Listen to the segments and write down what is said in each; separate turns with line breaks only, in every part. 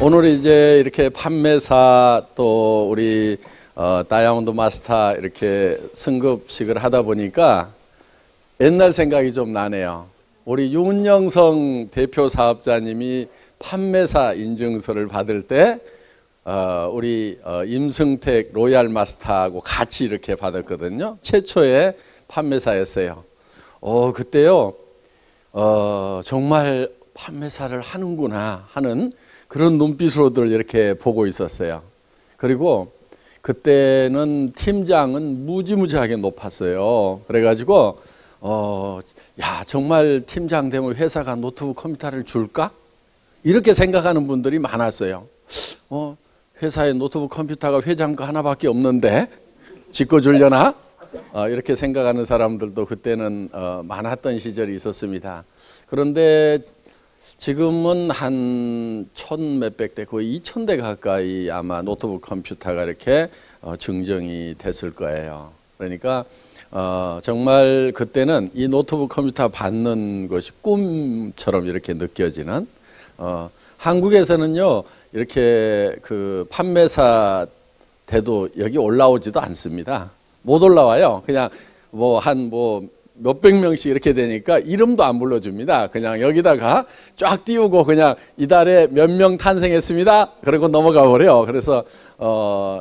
오늘 이제 이렇게 판매사 또 우리 다이아몬드 마스터 이렇게 승급식을 하다 보니까 옛날 생각이 좀 나네요. 우리 윤영성 대표 사업자님이 판매사 인증서를 받을 때 우리 임승택 로얄 마스터하고 같이 이렇게 받았거든요. 최초의 판매사였어요. 그때요 정말 판매사를 하는구나 하는 그런 눈빛으로들 이렇게 보고 있었어요. 그리고 그때는 팀장은 무지무지하게 높았어요. 그래가지고 야 정말 팀장 되면 회사가 노트북 컴퓨터를 줄까? 이렇게 생각하는 분들이 많았어요. 회사에 노트북 컴퓨터가 회장 거 하나밖에 없는데 짓고 주려나? 이렇게 생각하는 사람들도 그때는 많았던 시절이 있었습니다. 그런데 지금은 한 1,000몇백 대, 거의 2,000대 가까이 아마 노트북 컴퓨터가 이렇게 증정이 됐을 거예요. 그러니까 정말 그때는 이 노트북 컴퓨터 받는 것이 꿈처럼 이렇게 느껴지는, 한국에서는요 이렇게 그 판매사 돼도 여기 올라오지도 않습니다. 못 올라와요. 그냥 몇백 명씩 이렇게 되니까 이름도 안 불러줍니다. 그냥 여기다가 쫙 띄우고 그냥 이달에 몇 명 탄생했습니다. 그리고 넘어가 버려요. 그래서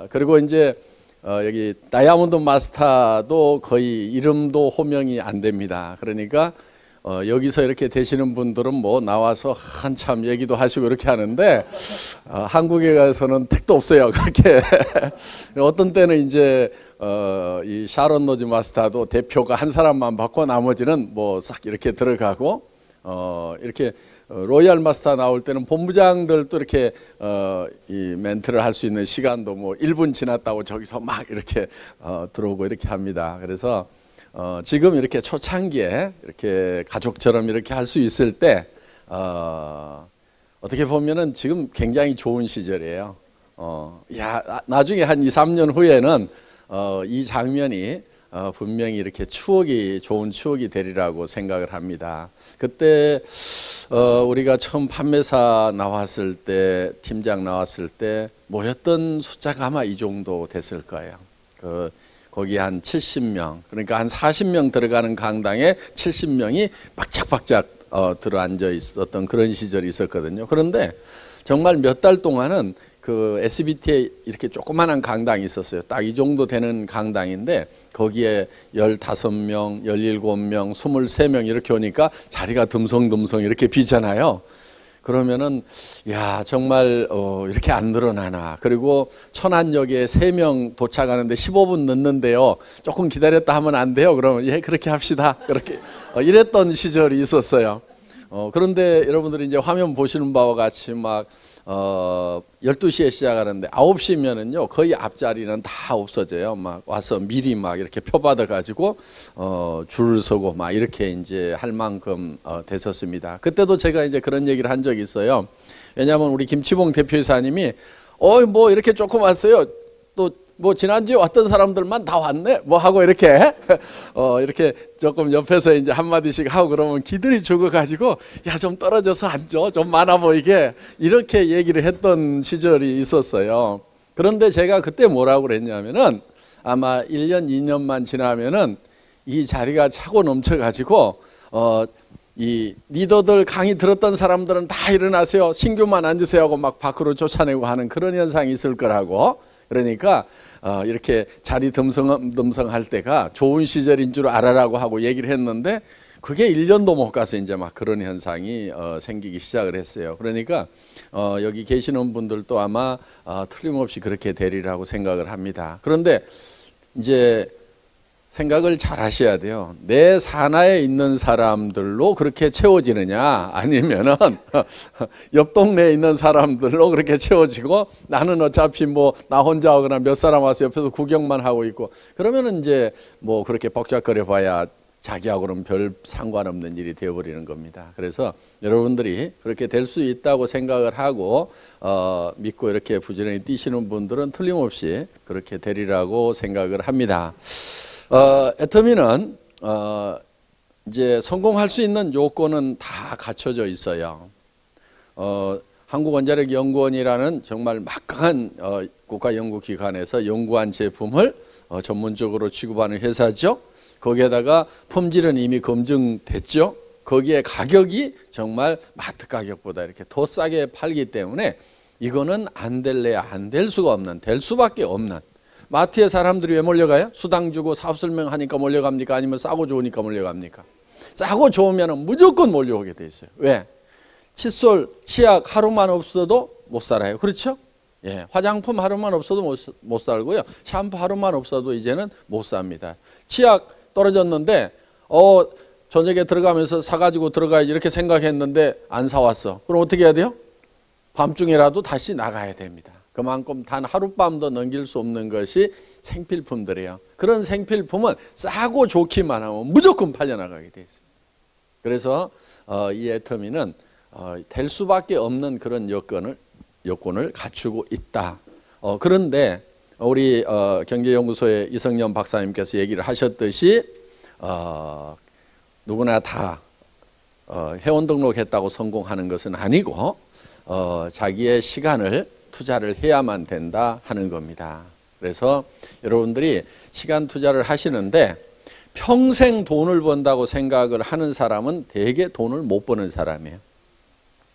그리고 이제 여기 다이아몬드 마스터도 거의 이름도 호명이 안 됩니다. 그러니까 여기서 이렇게 되시는 분들은 뭐 나와서 한참 얘기도 하시고 이렇게 하는데 한국에 가서는 택도 없어요. 그렇게 어떤 때는 이제 이 샤론 노즈 마스터도 대표가 한 사람만 받고 나머지는 뭐 싹 이렇게 들어가고 이렇게 로얄 마스터 나올 때는 본부장들도 이렇게 이 멘트를 할 수 있는 시간도 뭐 1분 지났다고 저기서 막 이렇게 들어오고 이렇게 합니다. 그래서 지금 이렇게 초창기에 이렇게 가족처럼 이렇게 할 수 있을 때 어떻게 보면은 지금 굉장히 좋은 시절이에요. 나중에 한 2, 3년 후에는 이 장면이 분명히 이렇게 좋은 추억이 되리라고 생각을 합니다. 그때 우리가 처음 판매사 나왔을 때, 팀장 나왔을 때 모였던 숫자가 아마 이 정도 됐을 거예요. 거기 한 70명, 그러니까 한 40명 들어가는 강당에 70명이 박짝박짝 들어앉아 있었던 그런 시절이 있었거든요. 그런데 정말 몇 달 동안은 그 SBT에 이렇게 조그마한 강당이 있었어요. 딱 이 정도 되는 강당인데 거기에 15명, 17명, 23명 이렇게 오니까 자리가 듬성듬성 이렇게 비잖아요. 그러면은 야 정말 이렇게 안 늘어나나. 그리고 천안역에 3명 도착하는데 15분 늦는데요. 조금 기다렸다 하면 안 돼요. 그러면 예 그렇게 합시다. 그렇게 이랬던 시절이 있었어요. 그런데 여러분들이 이제 화면 보시는 바와 같이 막 12시에 시작하는데 9시면은요 거의 앞자리는 다 없어져요. 막 와서 미리 막 이렇게 표 받아 가지고 줄을 서고 막 이렇게 이제 할 만큼 됐었습니다. 그때도 제가 이제 그런 얘기를 한 적이 있어요. 왜냐하면 우리 김치봉 대표이사님이 뭐 이렇게 조금 왔어요. 또 뭐 지난주에 왔던 사람들만 다 왔네 뭐 하고 이렇게 이렇게 조금 옆에서 이제 한마디씩 하고 그러면 기들이 죽어가지고 야 좀 떨어져서 앉아 좀 많아 보이게 이렇게 얘기를 했던 시절이 있었어요. 그런데 제가 그때 뭐라고 그랬냐면은 아마 1년 2년만 지나면은 이 자리가 차고 넘쳐가지고 이 리더들 강의 들었던 사람들은 다 일어나세요 신규만 앉으세요 하고 막 밖으로 쫓아내고 하는 그런 현상이 있을 거라고. 그러니까 이렇게 자리 듬성할 때가 좋은 시절인 줄 알아라고 하고 얘기를 했는데 그게 1년도 못 가서 이제 막 그런 현상이 생기기 시작을 했어요. 그러니까 여기 계시는 분들도 아마 틀림없이 그렇게 되리라고 생각을 합니다. 그런데 이제 생각을 잘 하셔야 돼요. 내 산하에 있는 사람들로 그렇게 채워지느냐 아니면은 옆 동네에 있는 사람들로 그렇게 채워지고 나는 어차피 뭐 나 혼자 오거나 몇 사람 와서 옆에서 구경만 하고 있고 그러면은 이제 뭐 그렇게 벅작거려 봐야 자기하고는 별 상관없는 일이 되어버리는 겁니다. 그래서 여러분들이 그렇게 될 수 있다고 생각을 하고 믿고 이렇게 부지런히 뛰시는 분들은 틀림없이 그렇게 되리라고 생각을 합니다. 애터미는 이제 성공할 수 있는 요건은 다 갖춰져 있어요. 한국원자력연구원이라는 정말 막강한 국가연구기관에서 연구한 제품을 전문적으로 취급하는 회사죠. 거기에다가 품질은 이미 검증됐죠. 거기에 가격이 정말 마트 가격보다 이렇게 더 싸게 팔기 때문에 이거는 안 될래야 안 될 수가 없는, 될 수밖에 없는. 마트에 사람들이 왜 몰려가요? 수당 주고 사업 설명하니까 몰려갑니까? 아니면 싸고 좋으니까 몰려갑니까? 싸고 좋으면 무조건 몰려오게 돼 있어요. 왜? 칫솔, 치약 하루만 없어도 못 살아요. 그렇죠? 예, 화장품 하루만 없어도 못 살고요. 샴푸 하루만 없어도 이제는 못 삽니다. 치약 떨어졌는데 저녁에 들어가면서 사가지고 들어가야지 이렇게 생각했는데 안 사왔어. 그럼 어떻게 해야 돼요? 밤중에라도 다시 나가야 됩니다. 그만큼 단 하룻밤도 넘길 수 없는 것이 생필품들이에요. 그런 생필품은 싸고 좋기만 하면 무조건 팔려나가게 돼 있어요. 그래서 이 애터미는 될 수밖에 없는 그런 여건을 갖추고 있다. 그런데 우리 경제연구소의 이성년 박사님께서 얘기를 하셨듯이 누구나 다 회원 등록했다고 성공하는 것은 아니고 자기의 시간을 투자를 해야만 된다 하는 겁니다. 그래서 여러분들이 시간 투자를 하시는데 평생 돈을 번다고 생각을 하는 사람은 대개 돈을 못 버는 사람이에요.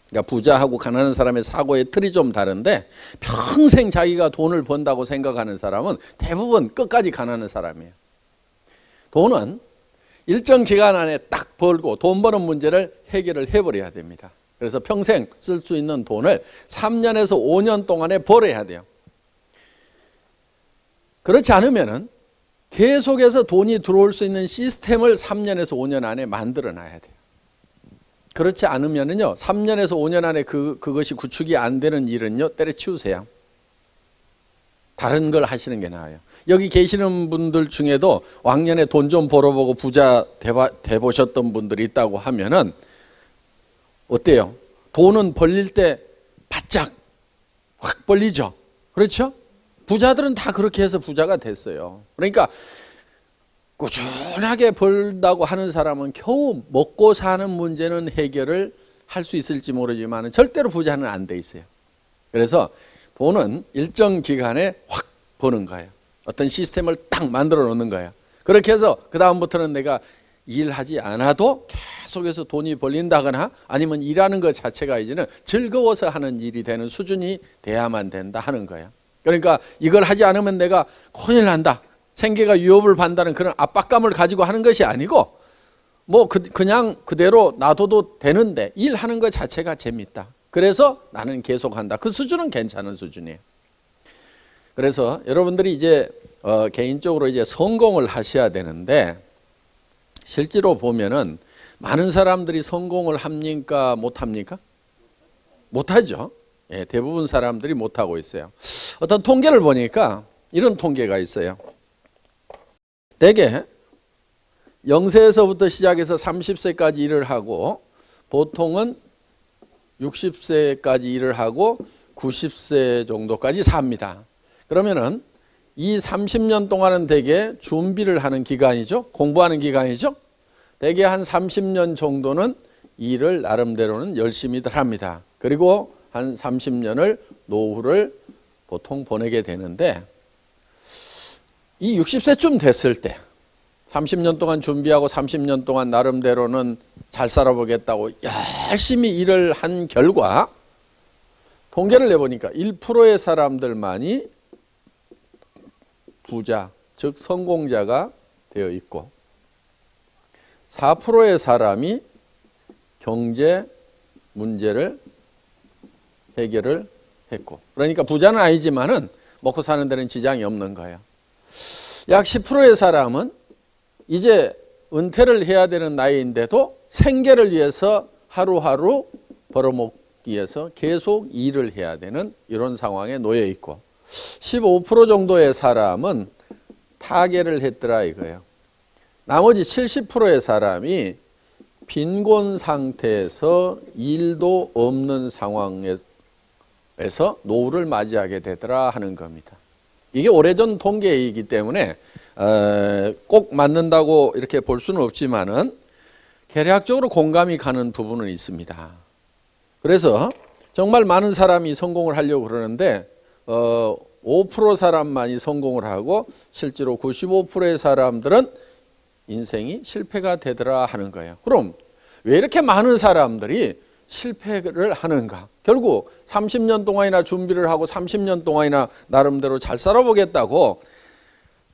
그러니까 부자하고 가난한 사람의 사고의 틀이 좀 다른데 평생 자기가 돈을 번다고 생각하는 사람은 대부분 끝까지 가난한 사람이에요. 돈은 일정 기간 안에 딱 벌고 돈 버는 문제를 해결을 해버려야 됩니다. 그래서 평생 쓸 수 있는 돈을 3년에서 5년 동안에 벌어야 돼요. 그렇지 않으면은 계속해서 돈이 들어올 수 있는 시스템을 3년에서 5년 안에 만들어 놔야 돼요. 그렇지 않으면은요, 3년에서 5년 안에 그것이 구축이 안 되는 일은요, 때려치우세요. 다른 걸 하시는 게 나아요. 여기 계시는 분들 중에도 왕년에 돈 좀 벌어보고 부자 돼보셨던 분들이 있다고 하면은 어때요? 돈은 벌릴 때 바짝 확 벌리죠. 그렇죠? 부자들은 다 그렇게 해서 부자가 됐어요. 그러니까 꾸준하게 벌다고 하는 사람은 겨우 먹고 사는 문제는 해결을 할 수 있을지 모르지만 절대로 부자는 안 돼 있어요. 그래서 돈은 일정 기간에 확 버는 거예요. 어떤 시스템을 딱 만들어 놓는 거예요. 그렇게 해서 그 다음부터는 내가 일하지 않아도 계속해서 돈이 벌린다거나 아니면 일하는 것 자체가 이제는 즐거워서 하는 일이 되는 수준이 돼야만 된다 하는 거예요. 그러니까 이걸 하지 않으면 내가 큰일 난다, 생계가 위협을 받는다는 그런 압박감을 가지고 하는 것이 아니고 뭐 그냥 그대로 놔둬도 되는데 일하는 것 자체가 재밌다. 그래서 나는 계속한다. 그 수준은 괜찮은 수준이에요. 그래서 여러분들이 이제 개인적으로 이제 성공을 하셔야 되는데 실제로 보면은 많은 사람들이 성공을 합니까? 못합니까? 못하죠. 예, 대부분 사람들이 못하고 있어요. 어떤 통계를 보니까 이런 통계가 있어요. 대개 0세에서부터 시작해서 30세까지 일을 하고 보통은 60세까지 일을 하고 90세 정도까지 삽니다. 그러면은 이 30년 동안은 대개 준비를 하는 기간이죠. 공부하는 기간이죠. 대개 한 30년 정도는 일을 나름대로는 열심히들 합니다. 그리고 한 30년을 노후를 보통 보내게 되는데 이 60세쯤 됐을 때 30년 동안 준비하고 30년 동안 나름대로는 잘 살아보겠다고 열심히 일을 한 결과 통계를 내보니까 1%의 사람들만이 부자, 즉 성공자가 되어 있고 4%의 사람이 경제 문제를 해결을 했고, 그러니까 부자는 아니지만은 먹고 사는 데는 지장이 없는 거예요. 약 10%의 사람은 이제 은퇴를 해야 되는 나이인데도 생계를 위해서 하루하루 벌어먹기 위해서 계속 일을 해야 되는 이런 상황에 놓여 있고 15% 정도의 사람은 타계를 했더라 이거예요. 나머지 70%의 사람이 빈곤 상태에서 일도 없는 상황에서 노후를 맞이하게 되더라 하는 겁니다. 이게 오래전 통계이기 때문에 꼭 맞는다고 이렇게 볼 수는 없지만은 개략적으로 공감이 가는 부분은 있습니다. 그래서 정말 많은 사람이 성공을 하려고 그러는데 5% 사람만이 성공을 하고 실제로 95%의 사람들은 인생이 실패가 되더라 하는 거예요. 그럼 왜 이렇게 많은 사람들이 실패를 하는가? 결국 30년 동안이나 준비를 하고 30년 동안이나 나름대로 잘 살아보겠다고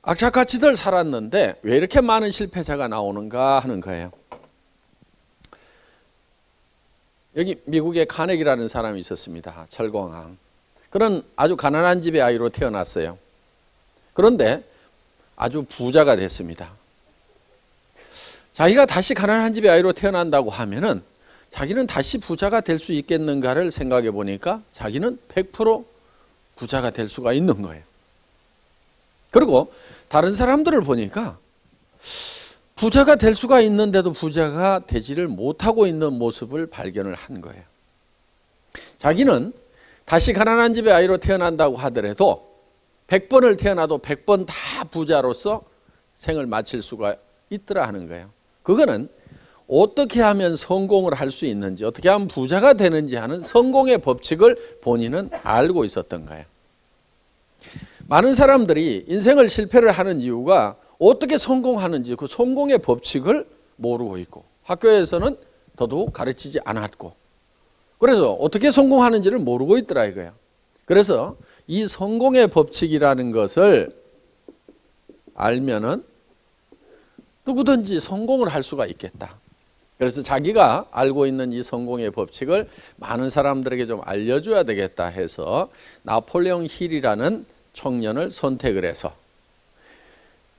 악착같이들 살았는데 왜 이렇게 많은 실패자가 나오는가 하는 거예요. 여기 미국에 카네기라는 사람이 있었습니다. 철공왕. 그런 아주 가난한 집의 아이로 태어났어요. 그런데 아주 부자가 됐습니다. 자기가 다시 가난한 집의 아이로 태어난다고 하면은 자기는 다시 부자가 될 수 있겠는가를 생각해 보니까 자기는 100% 부자가 될 수가 있는 거예요. 그리고 다른 사람들을 보니까 부자가 될 수가 있는데도 부자가 되지를 못하고 있는 모습을 발견을 한 거예요. 자기는 다시 가난한 집의 아이로 태어난다고 하더라도 100번을 태어나도 100번 다 부자로서 생을 마칠 수가 있더라 하는 거예요. 그거는 어떻게 하면 성공을 할 수 있는지, 어떻게 하면 부자가 되는지 하는 성공의 법칙을 본인은 알고 있었던 거예요. 많은 사람들이 인생을 실패를 하는 이유가 어떻게 성공하는지 그 성공의 법칙을 모르고 있고 학교에서는 더더욱 가르치지 않았고 그래서 어떻게 성공하는지를 모르고 있더라 이거예요. 그래서 이 성공의 법칙이라는 것을 알면은 누구든지 성공을 할 수가 있겠다. 그래서 자기가 알고 있는 이 성공의 법칙을 많은 사람들에게 좀 알려줘야 되겠다 해서 나폴레옹 힐이라는 청년을 선택을 해서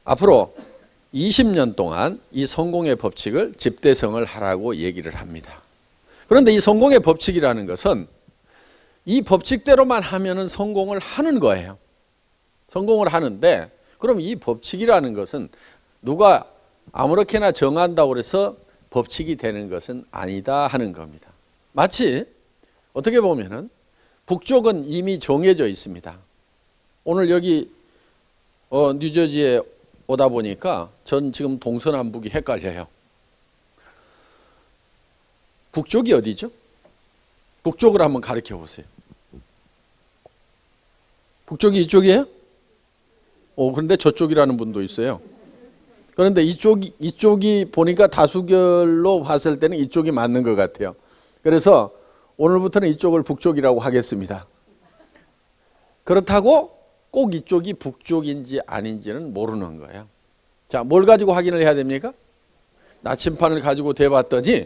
앞으로 20년 동안 이 성공의 법칙을 집대성을 하라고 얘기를 합니다. 그런데 이 성공의 법칙이라는 것은 이 법칙대로만 하면은 성공을 하는 거예요. 성공을 하는데 그럼 이 법칙이라는 것은 누가 아무렇게나 정한다고 해서 법칙이 되는 것은 아니다 하는 겁니다. 마치 어떻게 보면은 북쪽은 이미 정해져 있습니다. 오늘 여기 뉴저지에 오다 보니까 전 지금 동서남북이 헷갈려요. 북쪽이 어디죠? 북쪽을 한번 가르쳐 보세요. 북쪽이 이쪽이에요? 그런데 저쪽이라는 분도 있어요. 그런데 이쪽이 보니까 다수결로 봤을 때는 이쪽이 맞는 것 같아요. 그래서 오늘부터는 이쪽을 북쪽이라고 하겠습니다. 그렇다고 꼭 이쪽이 북쪽인지 아닌지는 모르는 거예요. 자, 뭘 가지고 확인을 해야 됩니까? 나침판을 가지고 대봤더니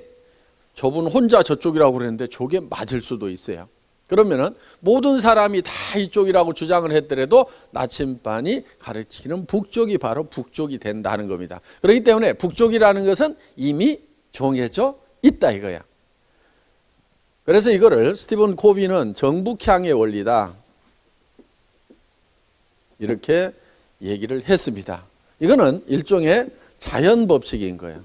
저분 혼자 저쪽이라고 그랬는데 저게 맞을 수도 있어요. 그러면은 모든 사람이 다 이쪽이라고 주장을 했더라도 나침반이 가르치는 북쪽이 바로 북쪽이 된다는 겁니다. 그렇기 때문에 북쪽이라는 것은 이미 정해져 있다 이거야. 그래서 이거를 스티븐 코비는 정북향의 원리다 이렇게 얘기를 했습니다. 이거는 일종의 자연 법칙인 거예요.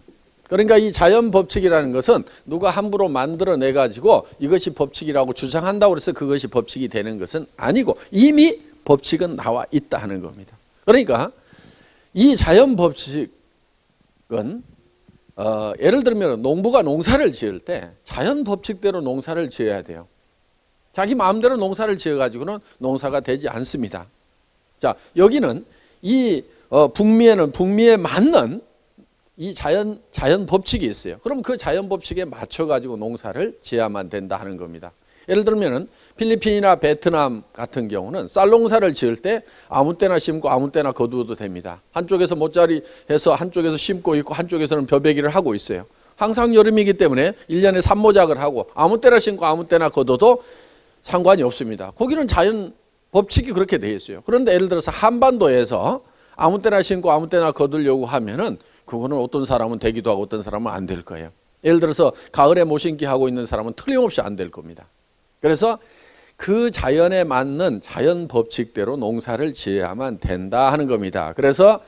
그러니까 이 자연 법칙이라는 것은 누가 함부로 만들어내 가지고 이것이 법칙이라고 주장한다고 해서 그것이 법칙이 되는 것은 아니고 이미 법칙은 나와 있다 하는 겁니다. 그러니까 이 자연 법칙은 예를 들면 농부가 농사를 지을 때 자연 법칙대로 농사를 지어야 돼요. 자기 마음대로 농사를 지어 가지고는 농사가 되지 않습니다. 자, 여기는 이 북미에는 북미에 맞는 이 자연 법칙이 있어요. 그럼 그 자연 법칙에 맞춰 가지고 농사를 지어야만 된다 하는 겁니다. 예를 들면은 필리핀이나 베트남 같은 경우는 쌀 농사를 지을 때 아무 때나 심고 아무 때나 거두어도 됩니다. 한쪽에서 모짜리 해서 한쪽에서 심고 있고 한쪽에서는 벼베기를 하고 있어요. 항상 여름이기 때문에 1년에 산모작을 하고 아무 때나 심고 아무 때나 거둬도 상관이 없습니다. 거기는 자연 법칙이 그렇게 되어 있어요. 그런데 예를 들어서 한반도에서 아무 때나 심고 아무 때나 거두려고 하면은 그거는 어떤 사람은 되기도 하고 어떤 사람은 안 될 거예요. 예를 들어서 가을에 모신기 하고 있는 사람은 틀림없이 안 될 겁니다. 그래서 그 자연에 맞는 자연 법칙대로 농사를 지어야만 된다 하는 겁니다. 그래서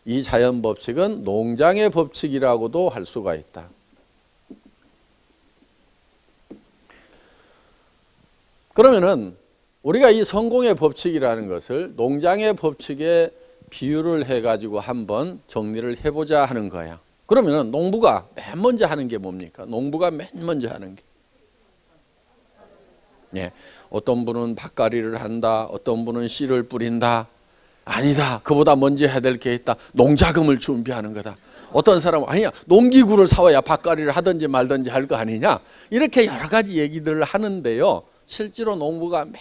이 자연 법칙은 농장의 법칙이라고도 할 수가 있다. 그러면은 우리가 이 성공의 법칙이라는 것을 농장의 법칙에 비유를 해가지고 한번 정리를 해보자 하는 거야. 그러면 농부가 맨 먼저 하는 게 뭡니까? 농부가 맨 먼저 하는 게 예, 어떤 분은 밭갈이를 한다, 어떤 분은 씨를 뿌린다. 아니다, 그보다 먼저 해야 될 게 있다. 농자금을 준비하는 거다. 어떤 사람은 아니야, 농기구를 사와야 밭갈이를 하든지 말든지 할 거 아니냐. 이렇게 여러 가지 얘기들을 하는데요, 실제로 농부가 맨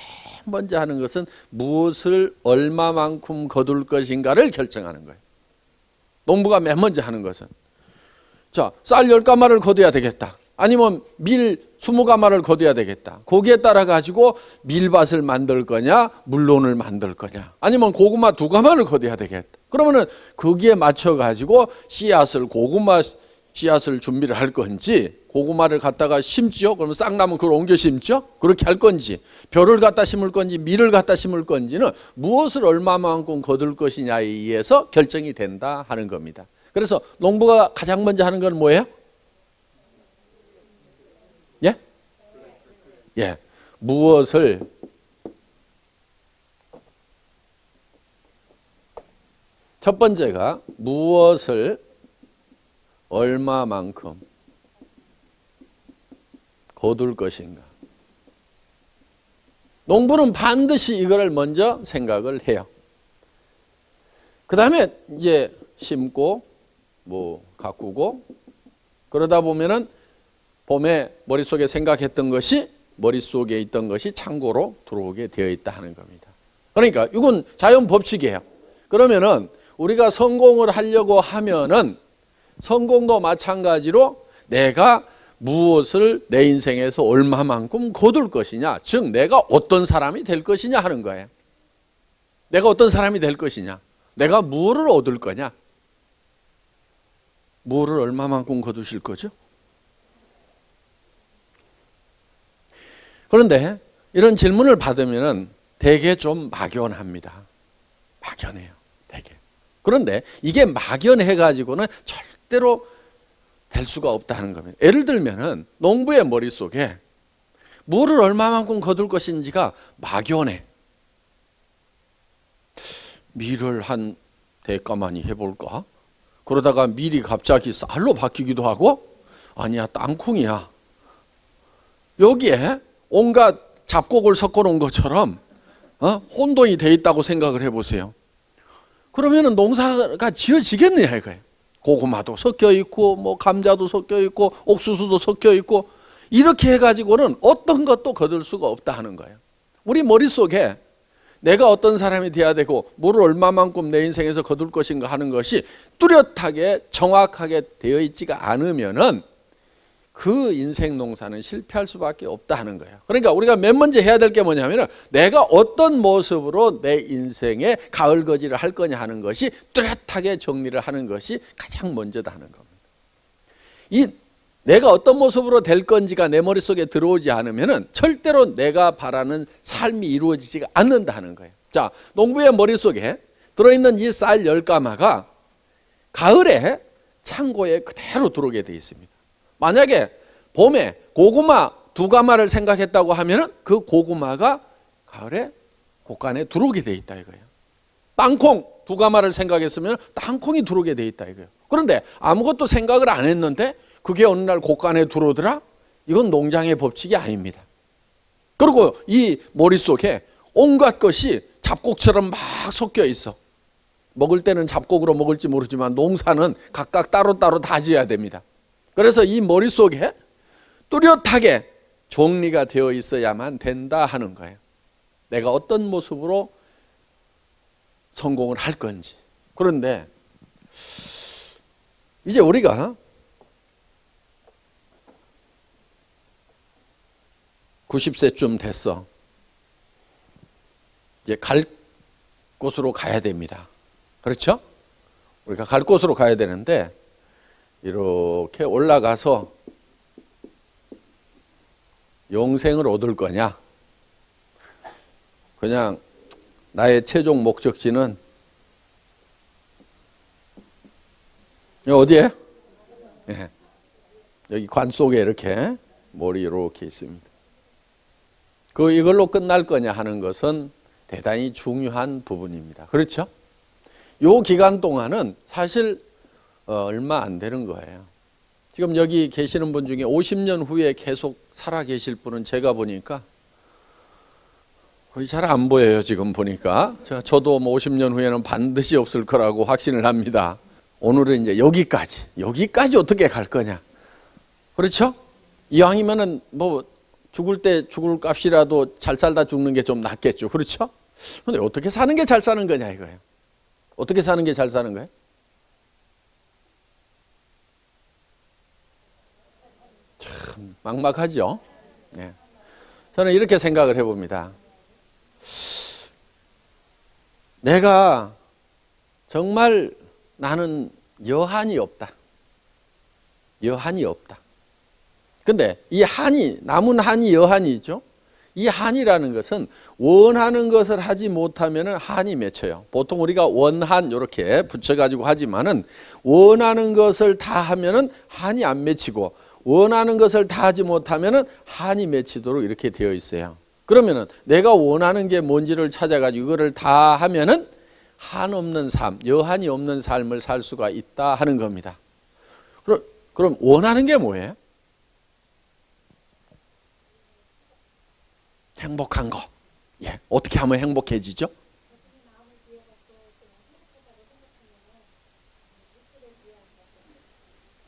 먼저 하는 것은 무엇을 얼마만큼 거둘 것인가를 결정하는 거예요. 농부가 맨 먼저 하는 것은, 자, 쌀 10가마를 거둬야 되겠다, 아니면 밀 20가마를 거둬야 되겠다. 거기에 따라 가지고 밀밭을 만들 거냐, 물론을 만들 거냐, 아니면 고구마 2가마를 거둬야 되겠다. 그러면은 거기에 맞춰 가지고 씨앗을, 고구마 씨앗을 준비를 할 건지, 고구마를 갖다가 심지요, 그러면 싹 나면 그걸 옮겨 심죠. 그렇게 할 건지, 벼를 갖다 심을 건지 밀을 갖다 심을 건지는 무엇을 얼마만큼 거둘 것이냐에 의해서 결정이 된다 하는 겁니다. 그래서 농부가 가장 먼저 하는 건 뭐예요? 예? 예. 무엇을 첫 번째가 무엇을 얼마만큼 거둘 것인가. 농부는 반드시 이거를 먼저 생각을 해요. 그 다음에 이제 심고 뭐 가꾸고 그러다 보면은 봄에 머릿속에 생각했던 것이, 머릿속에 있던 것이 창고로 들어오게 되어 있다 하는 겁니다. 그러니까 이건 자연 법칙이에요. 그러면은 우리가 성공을 하려고 하면은 성공도 마찬가지로 내가 무엇을 내 인생에서 얼마만큼 거둘 것이냐, 즉 내가 어떤 사람이 될 것이냐 하는 거예요. 내가 어떤 사람이 될 것이냐, 내가 무엇을 얻을 거냐, 무엇을 얼마만큼 거두실 거죠? 그런데 이런 질문을 받으면 되게 좀 막연합니다. 막연해요, 되게. 그런데 이게 막연해가지고는 절대로 될 수가 없다는 겁니다. 예를 들면은 농부의 머릿속에 뭐를 얼마만큼 거둘 것인지가 막연해. 밀을 한 대가만히 해볼까? 그러다가 밀이 갑자기 쌀로 바뀌기도 하고, 아니야, 땅콩이야. 여기에 온갖 잡곡을 섞어 놓은 것처럼 혼돈이 돼 있다고 생각을 해보세요. 그러면은 농사가 지어지겠느냐 이거예요. 고구마도 섞여 있고 뭐 감자도 섞여 있고 옥수수도 섞여 있고, 이렇게 해가지고는 어떤 것도 거둘 수가 없다 하는 거예요. 우리 머릿속에 내가 어떤 사람이 돼야 되고 뭐를 얼마만큼 내 인생에서 거둘 것인가 하는 것이 뚜렷하게 정확하게 되어 있지가 않으면은 그 인생 농사는 실패할 수밖에 없다 하는 거예요. 그러니까 우리가 맨 먼저 해야 될 게 뭐냐면 내가 어떤 모습으로 내 인생에 가을거지를 할 거냐 하는 것이 뚜렷하게 정리를 하는 것이 가장 먼저다 하는 겁니다. 이 내가 어떤 모습으로 될 건지가 내 머릿속에 들어오지 않으면 절대로 내가 바라는 삶이 이루어지지가 않는다 하는 거예요. 자, 농부의 머릿속에 들어있는 이 쌀 10가마가 가을에 창고에 그대로 들어오게 되어 있습니다. 만약에 봄에 고구마 2가마를 생각했다고 하면 그 고구마가 가을에 곡간에 들어오게 돼 있다 이거예요. 땅콩 2가마를 생각했으면 땅콩이 들어오게 돼 있다 이거예요. 그런데 아무것도 생각을 안 했는데 그게 어느 날 곡간에 들어오더라? 이건 농장의 법칙이 아닙니다. 그리고 이 머릿속에 온갖 것이 잡곡처럼 막 섞여 있어. 먹을 때는 잡곡으로 먹을지 모르지만 농사는 각각 따로따로 다 지어야 됩니다. 그래서 이 머릿속에 뚜렷하게 정리가 되어 있어야만 된다 하는 거예요. 내가 어떤 모습으로 성공을 할 건지. 그런데 이제 우리가 90세쯤 됐어. 이제 갈 곳으로 가야 됩니다. 그렇죠? 우리가 갈 곳으로 가야 되는데 이렇게 올라가서 영생을 얻을 거냐, 그냥 나의 최종 목적지는 어디에? 예. 여기 관 속에 이렇게 몰이 이렇게 있습니다. 이걸로 끝날 거냐 하는 것은 대단히 중요한 부분입니다. 그렇죠? 요 기간 동안은 사실 얼마 안 되는 거예요. 지금 여기 계시는 분 중에 50년 후에 계속 살아 계실 분은 제가 보니까 거의 잘 안 보여요. 지금 보니까 저도 뭐 50년 후에는 반드시 없을 거라고 확신을 합니다. 오늘은 이제 여기까지 어떻게 갈 거냐, 그렇죠? 이왕이면은 뭐 죽을 때 죽을 값이라도 잘 살다 죽는 게 좀 낫겠죠, 그렇죠? 근데 어떻게 사는 게 잘 사는 거냐 이거예요. 어떻게 사는 게 잘 사는 거예요? 참 막막하죠. 네. 저는 이렇게 생각을 해봅니다. 내가 정말 나는 여한이 없다. 여한이 없다. 근데 이 한이, 남은 한이 여한이 있죠. 이 한이라는 것은 원하는 것을 하지 못하면 한이 맺혀요. 보통 우리가 원한 이렇게 붙여가지고 하지만은 원하는 것을 다 하면은 한이 안 맺히고 원하는 것을 다 하지 못하면은 한이 맺히도록 이렇게 되어 있어요. 그러면은 내가 원하는 게 뭔지를 찾아가지고 이거를 다 하면은 한 없는 삶, 여한이 없는 삶을 살 수가 있다 하는 겁니다. 그럼 원하는 게 뭐예요? 행복한 거. 예, 어떻게 하면 행복해지죠?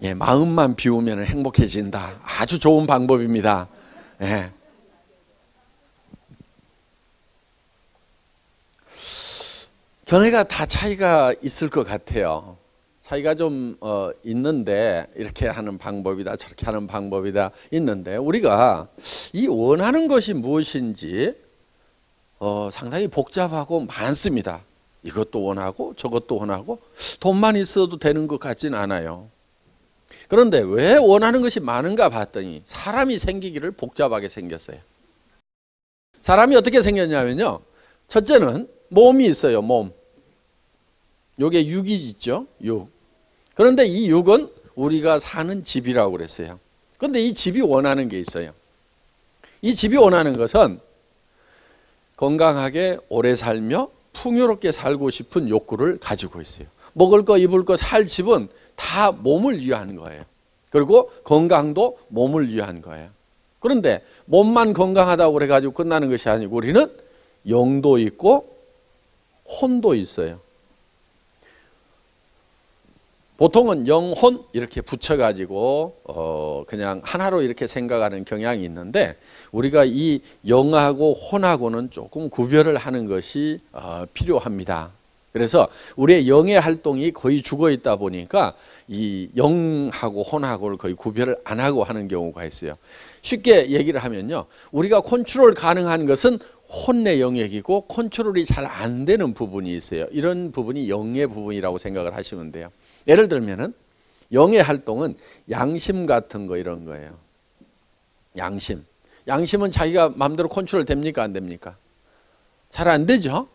예, 마음만 비우면 행복해진다. 아주 좋은 방법입니다. 예. 견해가 다 차이가 있을 것 같아요. 차이가 좀 있는데 이렇게 하는 방법이다 저렇게 하는 방법이다 있는데 우리가 이 원하는 것이 무엇인지 상당히 복잡하고 많습니다. 이것도 원하고 저것도 원하고 돈만 있어도 되는 것 같지는 않아요. 그런데 왜 원하는 것이 많은가 봤더니 사람이 생기기를 복잡하게 생겼어요. 사람이 어떻게 생겼냐면요, 첫째는 몸이 있어요. 몸. 요게 육이 있죠. 육. 그런데 이 육은 우리가 사는 집이라고 그랬어요. 그런데 이 집이 원하는 게 있어요. 이 집이 원하는 것은 건강하게 오래 살며 풍요롭게 살고 싶은 욕구를 가지고 있어요. 먹을 거 입을 거 살 집은 다 몸을 위한 거예요. 그리고 건강도 몸을 위한 거예요. 그런데 몸만 건강하다고 그래가지고 끝나는 것이 아니고 우리는 영도 있고 혼도 있어요. 보통은 영혼 이렇게 붙여가지고 그냥 하나로 이렇게 생각하는 경향이 있는데 우리가 이 영하고 혼하고는 조금 구별을 하는 것이 필요합니다. 그래서 우리의 영의 활동이 거의 죽어 있다 보니까 이 영하고 혼하고를 거의 구별을 안 하고 하는 경우가 있어요. 쉽게 얘기를 하면요, 우리가 컨트롤 가능한 것은 혼의 영역이고 컨트롤이 잘 안 되는 부분이 있어요. 이런 부분이 영의 부분이라고 생각을 하시면 돼요. 예를 들면은 영의 활동은 양심 같은 거 이런 거예요. 양심은 자기가 마음대로 컨트롤 됩니까 안 됩니까? 잘 안 되죠.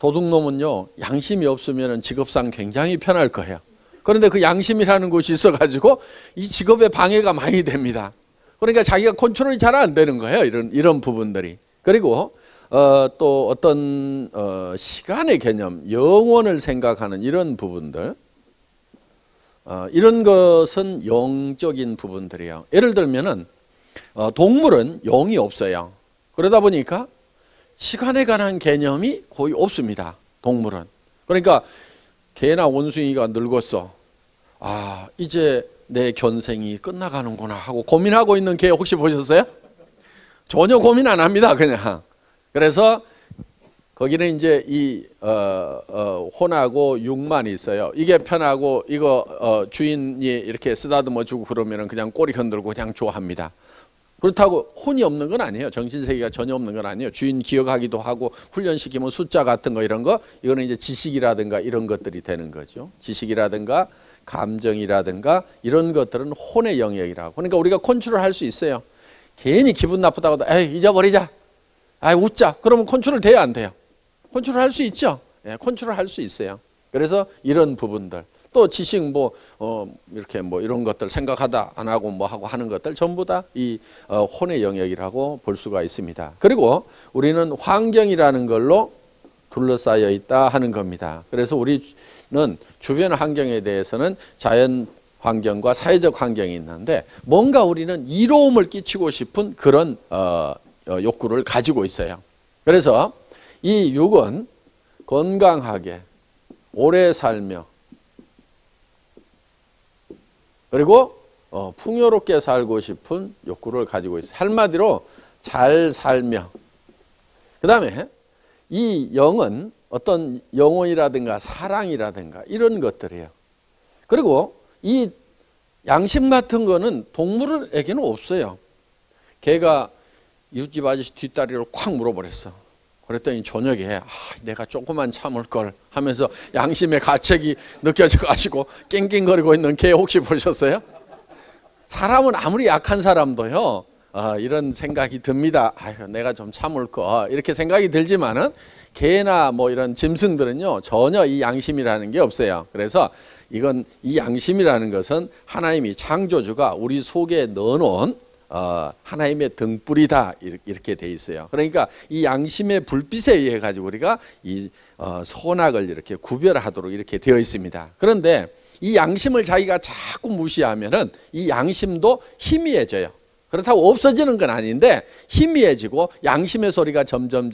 도둑놈은요, 양심이 없으면 직업상 굉장히 편할 거예요. 그런데 그 양심이라는 것이 있어가지고 이 직업에 방해가 많이 됩니다. 그러니까 자기가 컨트롤이 잘 안 되는 거예요. 이런 부분들이. 그리고 또 어떤 시간의 개념, 영원을 생각하는 이런 부분들, 이런 것은 영적인 부분들이에요. 예를 들면은 동물은 영이 없어요. 그러다 보니까 시간에 관한 개념이 거의 없습니다. 동물은. 그러니까 개나 원숭이가 늙었어. 아, 이제 내 견생이 끝나가는구나 하고 고민하고 있는 개 혹시 보셨어요? 전혀 고민 안 합니다. 그냥. 그래서 거기는 이제 이 혼하고 육만 있어요. 이게 편하고 이거 주인이 이렇게 쓰다듬어 주고 그러면은 그냥 꼬리 흔들고 그냥 좋아합니다. 그렇다고 혼이 없는 건 아니에요. 정신세계가 전혀 없는 건 아니에요. 주인 기억하기도 하고 훈련시키면 숫자 같은 거 이런 거, 이거는 이제 지식이라든가 이런 것들이 되는 거죠. 지식이라든가 감정이라든가 이런 것들은 혼의 영역이라고. 그러니까 우리가 컨트롤할 수 있어요. 괜히 기분 나쁘다고 에이 잊어버리자, 웃자. 그러면 컨트롤 돼야 안 돼요? 컨트롤 할 수 있죠. 예, 컨트롤 할 수 있어요. 그래서 이런 부분들, 또 지식 이렇게 이런 것들 생각하다 안 하고 뭐 하고 하는 것들 전부 다 이 혼의 영역이라고 볼 수가 있습니다. 그리고 우리는 환경이라는 걸로 둘러싸여 있다 하는 겁니다. 그래서 우리는 주변 환경에 대해서는 자연 환경과 사회적 환경이 있는데 뭔가 우리는 이로움을 끼치고 싶은 그런 욕구를 가지고 있어요. 그래서 이 육은 건강하게 오래 살며 그리고 풍요롭게 살고 싶은 욕구를 가지고 있어요. 한마디로 잘 살며, 그 다음에 이 영은 어떤 영혼이라든가 사랑이라든가 이런 것들이에요. 그리고 이 양심 같은 거는 동물에게는 없어요. 개가 이웃집 아저씨 뒷다리를 콱 물어버렸어. 그랬더니 저녁에 내가 조금만 참을 걸 하면서 양심의 가책이 느껴져가지고 낑낑거리고 있는 개 혹시 보셨어요? 사람은 아무리 약한 사람도요 이런 생각이 듭니다. 내가 좀 참을 거 이렇게 생각이 들지만은 개나 뭐 이런 짐승들은요 전혀 이 양심이라는 게 없어요. 그래서 이 양심이라는 것은 하나님이 창조주가 우리 속에 넣어놓은 하나님의 등불이다 이렇게 돼 있어요. 그러니까 이 양심의 불빛에 의해 가지고 우리가 이 선악을 이렇게 구별하도록 이렇게 되어 있습니다. 그런데 이 양심을 자기가 자꾸 무시하면은 이 양심도 희미해져요. 그렇다고 없어지는 건 아닌데 희미해지고 양심의 소리가 점점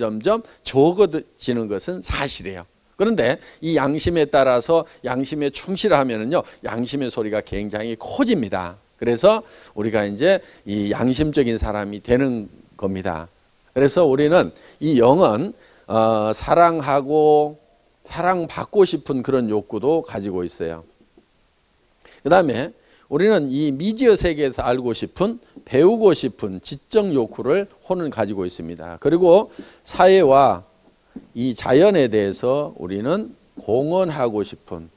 적어지는 것은 사실이에요. 그런데 이 양심에 따라서 양심에 충실하면은요 양심의 소리가 굉장히 커집니다. 그래서 우리가 이제 이 양심적인 사람이 되는 겁니다. 그래서 우리는 이 영은 사랑하고 사랑받고 싶은 그런 욕구도 가지고 있어요. 그 다음에 우리는 이 미지의 세계에서 알고 싶은, 배우고 싶은 지적 욕구를 혼은 가지고 있습니다. 그리고 사회와 이 자연에 대해서 우리는 공헌하고 싶은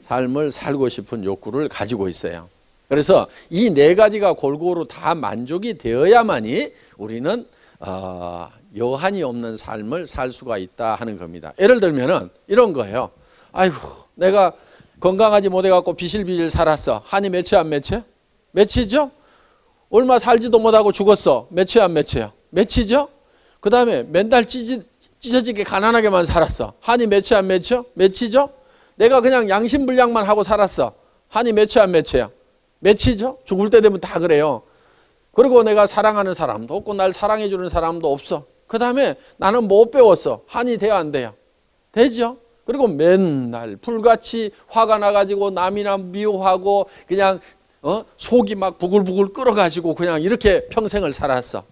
삶을 살고 싶은 욕구를 가지고 있어요. 그래서 이 네 가지가 골고루 다 만족이 되어야만이 우리는 여한이 없는 삶을 살 수가 있다 하는 겁니다. 예를 들면은 이런 거예요. 아이고 내가 건강하지 못해갖고 비실비실 살았어. 한이 맺혀 안 맺혀? 맺히죠? 얼마 살지도 못하고 죽었어. 맺혀 안 맺혀요? 맺히죠? 그 다음에 맨날 찢어지게 가난하게만 살았어. 한이 맺혀 안 맺혀? 맺히죠? 내가 그냥 양심불량만 하고 살았어. 한이 맺혀 안 맺혀요? 맺히죠? 죽을 때 되면 다 그래요. 그리고 내가 사랑하는 사람도 없고 날 사랑해 주는 사람도 없어. 그 다음에 나는 못 배웠어. 한이 돼요 안 돼요? 되죠? 그리고 맨날 불같이 화가 나가지고 남이나 미워하고 그냥 속이 막 부글부글 끓어가지고 그냥 이렇게 평생을 살았어.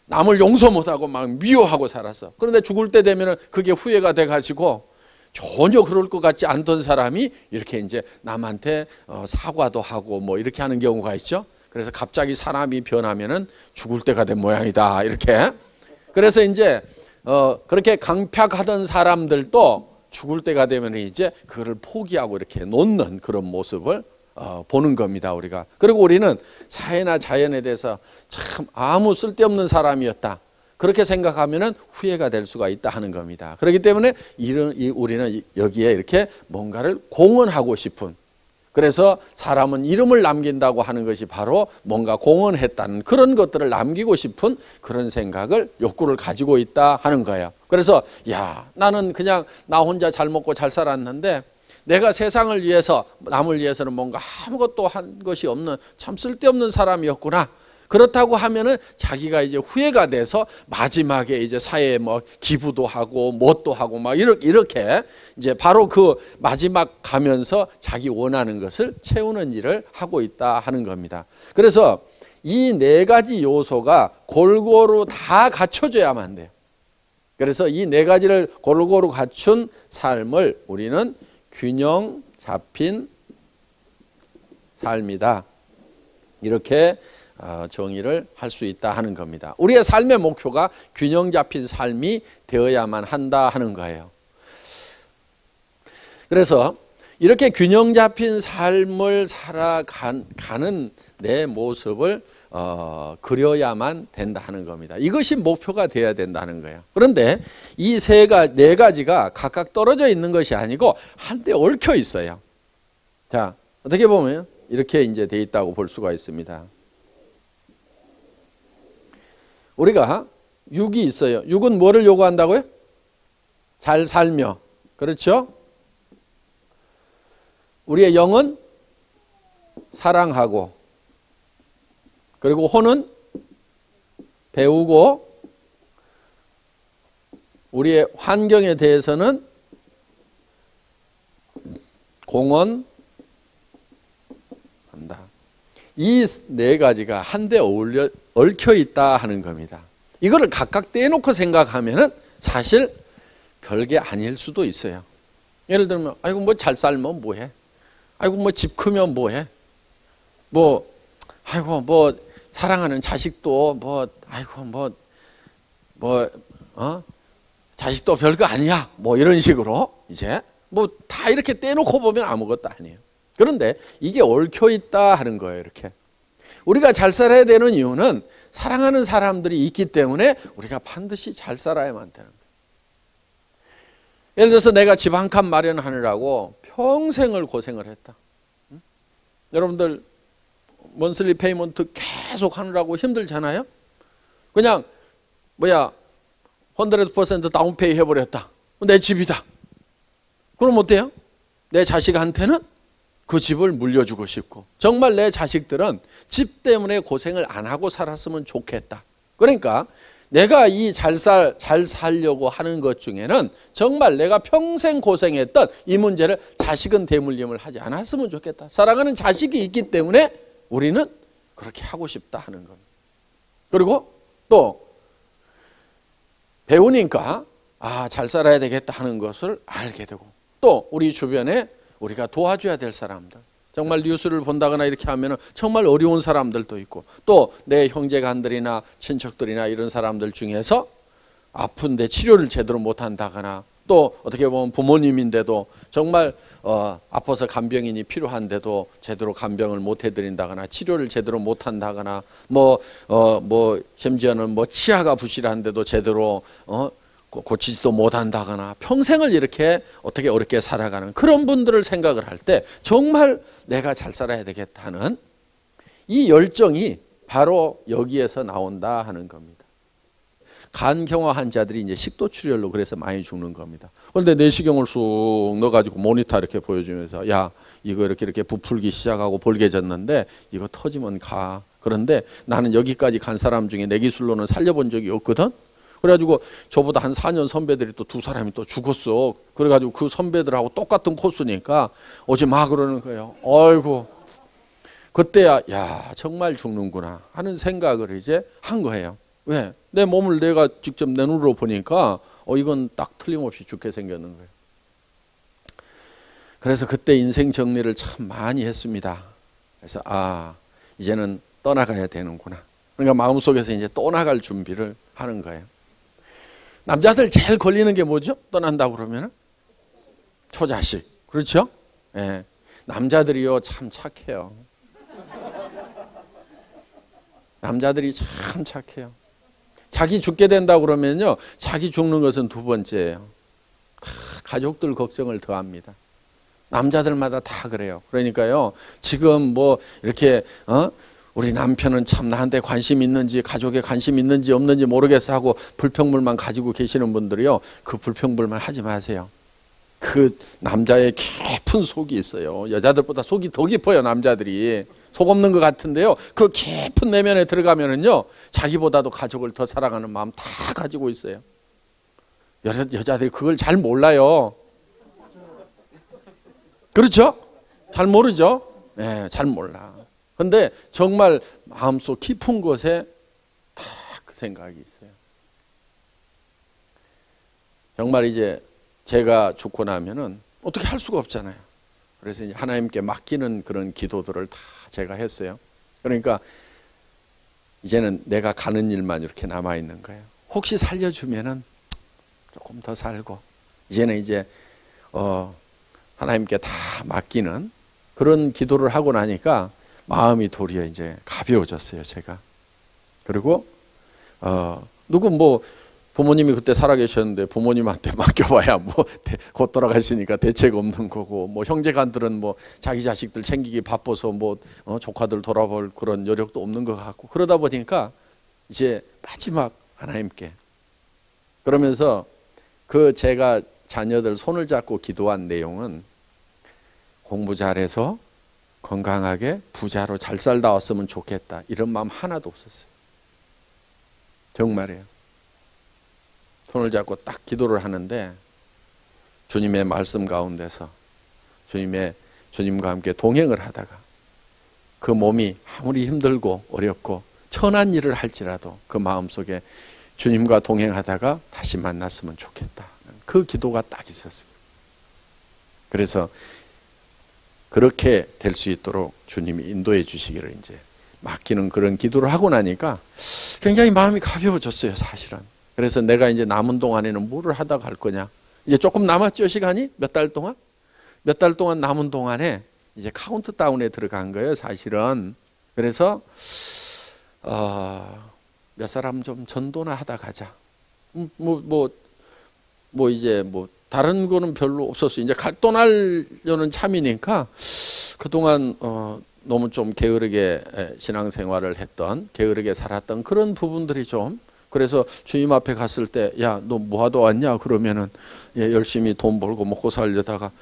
남을 용서 못하고 막 미워하고 살았어. 그런데 죽을 때 되면 그게 후회가 돼가지고 전혀 그럴 것 같지 않던 사람이 이렇게 이제 남한테 사과도 하고 뭐 이렇게 하는 경우가 있죠. 그래서 갑자기 사람이 변하면은 죽을 때가 된 모양이다 이렇게. 그래서 이제 그렇게 강팍하던 사람들도 죽을 때가 되면 이제 그거를 포기하고 이렇게 놓는 그런 모습을 보는 겁니다 우리가. 그리고 우리는 사회나 자연에 대해서 참 아무 쓸데없는 사람이었다 그렇게 생각하면은 후회가 될 수가 있다 하는 겁니다. 그렇기 때문에 우리는 여기에 이렇게 뭔가를 공헌하고 싶은, 그래서 사람은 이름을 남긴다고 하는 것이 바로 뭔가 공헌했다는 그런 것들을 남기고 싶은 그런 생각을, 욕구를 가지고 있다 하는 거예요. 그래서 나는 그냥 나 혼자 잘 먹고 잘 살았는데 내가 세상을 위해서, 남을 위해서는 뭔가 아무것도 한 것이 없는 참 쓸데없는 사람이었구나. 그렇다고 하면은 자기가 이제 후회가 돼서 마지막에 이제 사회에 뭐 기부도 하고 뭣도 하고 막 이렇게 이제 바로 그 마지막 가면서 자기 원하는 것을 채우는 일을 하고 있다 하는 겁니다. 그래서 이 네 가지 요소가 골고루 다 갖춰져야만 돼요. 그래서 이 네 가지를 골고루 갖춘 삶을 우리는 균형 잡힌 삶이다. 이렇게 정의를 할 수 있다 하는 겁니다. 우리의 삶의 목표가 균형 잡힌 삶이 되어야만 한다 하는 거예요. 그래서 이렇게 균형 잡힌 삶을 살아가는 내 모습을 그려야만 된다 하는 겁니다. 이것이 목표가 되어야 된다는 거예요. 그런데 이 네 가지가 각각 떨어져 있는 것이 아니고 한데 얽혀 있어요. 자, 어떻게 보면 이렇게 이제 돼 있다고 볼 수가 있습니다. 우리가 육이 있어요. 육은 뭐를 요구한다고요? 잘 살며. 그렇죠? 우리의 영은 사랑하고, 그리고 혼은 배우고 우리의 환경에 대해서는 공헌한다. 이 네 가지가 한데 얽혀 있다 하는 겁니다. 이거를 각각 떼놓고 생각하면은 사실 별게 아닐 수도 있어요. 예를 들면 아이고 뭐 잘 살면 뭐해? 아이고 뭐 집 크면 뭐해? 뭐 아이고 뭐 사랑하는 자식도 뭐 아이고 자식도 별거 아니야. 뭐 이런 식으로 이제 뭐 다 이렇게 떼놓고 보면 아무것도 아니에요. 그런데 이게 얽혀 있다 하는 거예요. 이렇게 우리가 잘 살아야 되는 이유는 사랑하는 사람들이 있기 때문에 우리가 반드시 잘 살아야만 되는 거예요. 예를 들어서 내가 집 한 칸 마련하느라고 평생을 고생을 했다. 여러분들 먼슬리 페이먼트 계속 하느라고 힘들잖아요. 그냥 100% 다운페이 해버렸다. 내 집이다. 그럼 어때요? 내 자식한테는 그 집을 물려주고 싶고 정말 내 자식들은 집 때문에 고생을 안 하고 살았으면 좋겠다. 그러니까 내가 이 잘 살려고 하는 것 중에는 정말 내가 평생 고생했던 이 문제를 자식은 대물림을 하지 않았으면 좋겠다. 사랑하는 자식이 있기 때문에 우리는 그렇게 하고 싶다 하는 겁니다. 그리고 또 배우니까 잘 살아야 되겠다 하는 것을 알게 되고 또 우리 주변에 우리가 도와줘야 될 사람들 정말 뉴스를 본다거나 이렇게 하면 정말 어려운 사람들도 있고 또 내 형제간들이나 친척들이나 이런 사람들 중에서 아픈데 치료를 제대로 못한다거나 또 어떻게 보면 부모님인데도 정말 아파서 간병인이 필요한데도 제대로 간병을 못 해드린다거나 치료를 제대로 못한다거나 심지어는 치아가 부실한데도 제대로 고치지도 못한다거나 평생을 이렇게 어떻게 어렵게 살아가는 그런 분들을 생각을 할 때 정말 내가 잘 살아야 되겠다는 이 열정이 바로 여기에서 나온다 하는 겁니다. 간경화 환자들이 이제 식도출혈로 그래서 많이 죽는 겁니다. 그런데 내시경을 쑥 넣어가지고 모니터 이렇게 보여주면서 야 이거 이렇게 부풀기 시작하고 볼개졌는데 이거 터지면 가. 그런데 나는 여기까지 간 사람 중에 내 기술로는 살려본 적이 없거든. 그래가지고 저보다 한 4년 선배들이 또 두 사람이 또 죽었어. 그래가지고 그 선배들하고 똑같은 코스니까 어제 막 그러는 거예요. 아이고 그때야 야 정말 죽는구나 하는 생각을 이제 한 거예요. 왜? 내 몸을 내가 직접 내 눈으로 보니까 이건 딱 틀림없이 죽게 생겼는 거예요. 그래서 그때 인생 정리를 참 많이 했습니다. 그래서 이제는 떠나가야 되는구나. 그러니까 마음속에서 이제 떠나갈 준비를 하는 거예요. 남자들 제일 걸리는 게 뭐죠? 떠난다고 그러면 초자식. 그렇죠? 예. 남자들이요 참 착해요. 남자들이 참 착해요. 자기 죽게 된다고 그러면요 자기 죽는 것은 두 번째예요. 가족들 걱정을 더 합니다. 남자들마다 다 그래요. 그러니까요 지금 이렇게 우리 남편은 참 나한테 관심 있는지 가족에 관심 있는지 없는지 모르겠어 하고 불평불만 가지고 계시는 분들이요 그 불평불만 하지 마세요. 그 남자의 깊은 속이 있어요. 여자들보다 속이 더 깊어요. 남자들이 속 없는 것 같은데요 그 깊은 내면에 들어가면은요 자기보다도 가족을 더 사랑하는 마음 다 가지고 있어요. 여자들이 그걸 잘 몰라요. 그렇죠? 잘 모르죠? 네, 잘 몰라. 근데 정말 마음속 깊은 곳에 다 그 생각이 있어요. 정말 이제 제가 죽고 나면은 어떻게 할 수가 없잖아요. 그래서 이제 하나님께 맡기는 그런 기도들을 다 제가 했어요. 그러니까 이제는 내가 가는 일만 이렇게 남아 있는 거예요. 혹시 살려주면은 조금 더 살고 이제는 이제 하나님께 다 맡기는 그런 기도를 하고 나니까 마음이 도리어 이제 가벼워졌어요, 제가. 그리고 누구 부모님이 그때 살아계셨는데 부모님한테 맡겨봐야 곧 돌아가시니까 대책 없는 거고 형제간들은 자기 자식들 챙기기 바빠서 조카들 돌아볼 그런 여력도 없는 것 같고 그러다 보니까 이제 마지막 하나님께 그러면서 제가 자녀들 손을 잡고 기도한 내용은 공부 잘해서 건강하게 부자로 잘 살다 왔으면 좋겠다 이런 마음 하나도 없었어요. 정말이에요. 손을 잡고 딱 기도를 하는데 주님의 말씀 가운데서 주님과 함께 동행을 하다가 그 몸이 아무리 힘들고 어렵고 천한 일을 할지라도 그 마음속에 주님과 동행하다가 다시 만났으면 좋겠다. 그 기도가 딱 있었어요. 그래서 그렇게 될 수 있도록 주님이 인도해 주시기를 이제 맡기는 그런 기도를 하고 나니까 굉장히 마음이 가벼워졌어요, 사실은. 그래서 내가 이제 남은 동안에는 뭐를 하다 갈 거냐. 이제 조금 남았죠, 시간이? 몇 달 동안? 몇 달 동안 남은 동안에 이제 카운트다운에 들어간 거예요, 사실은. 그래서 몇 사람 좀 전도나 하다 가자. 이제 다른 거는 별로 없었어요. 이제 떠나려는 참이니까 그동안 너무 좀 게으르게 신앙생활을 했던, 게으르게 살았던 그런 부분들이 좀, 그래서 주님 앞에 갔을 때, 야, 너 뭐하러 왔냐? 그러면은 열심히 돈 벌고 먹고 살려다가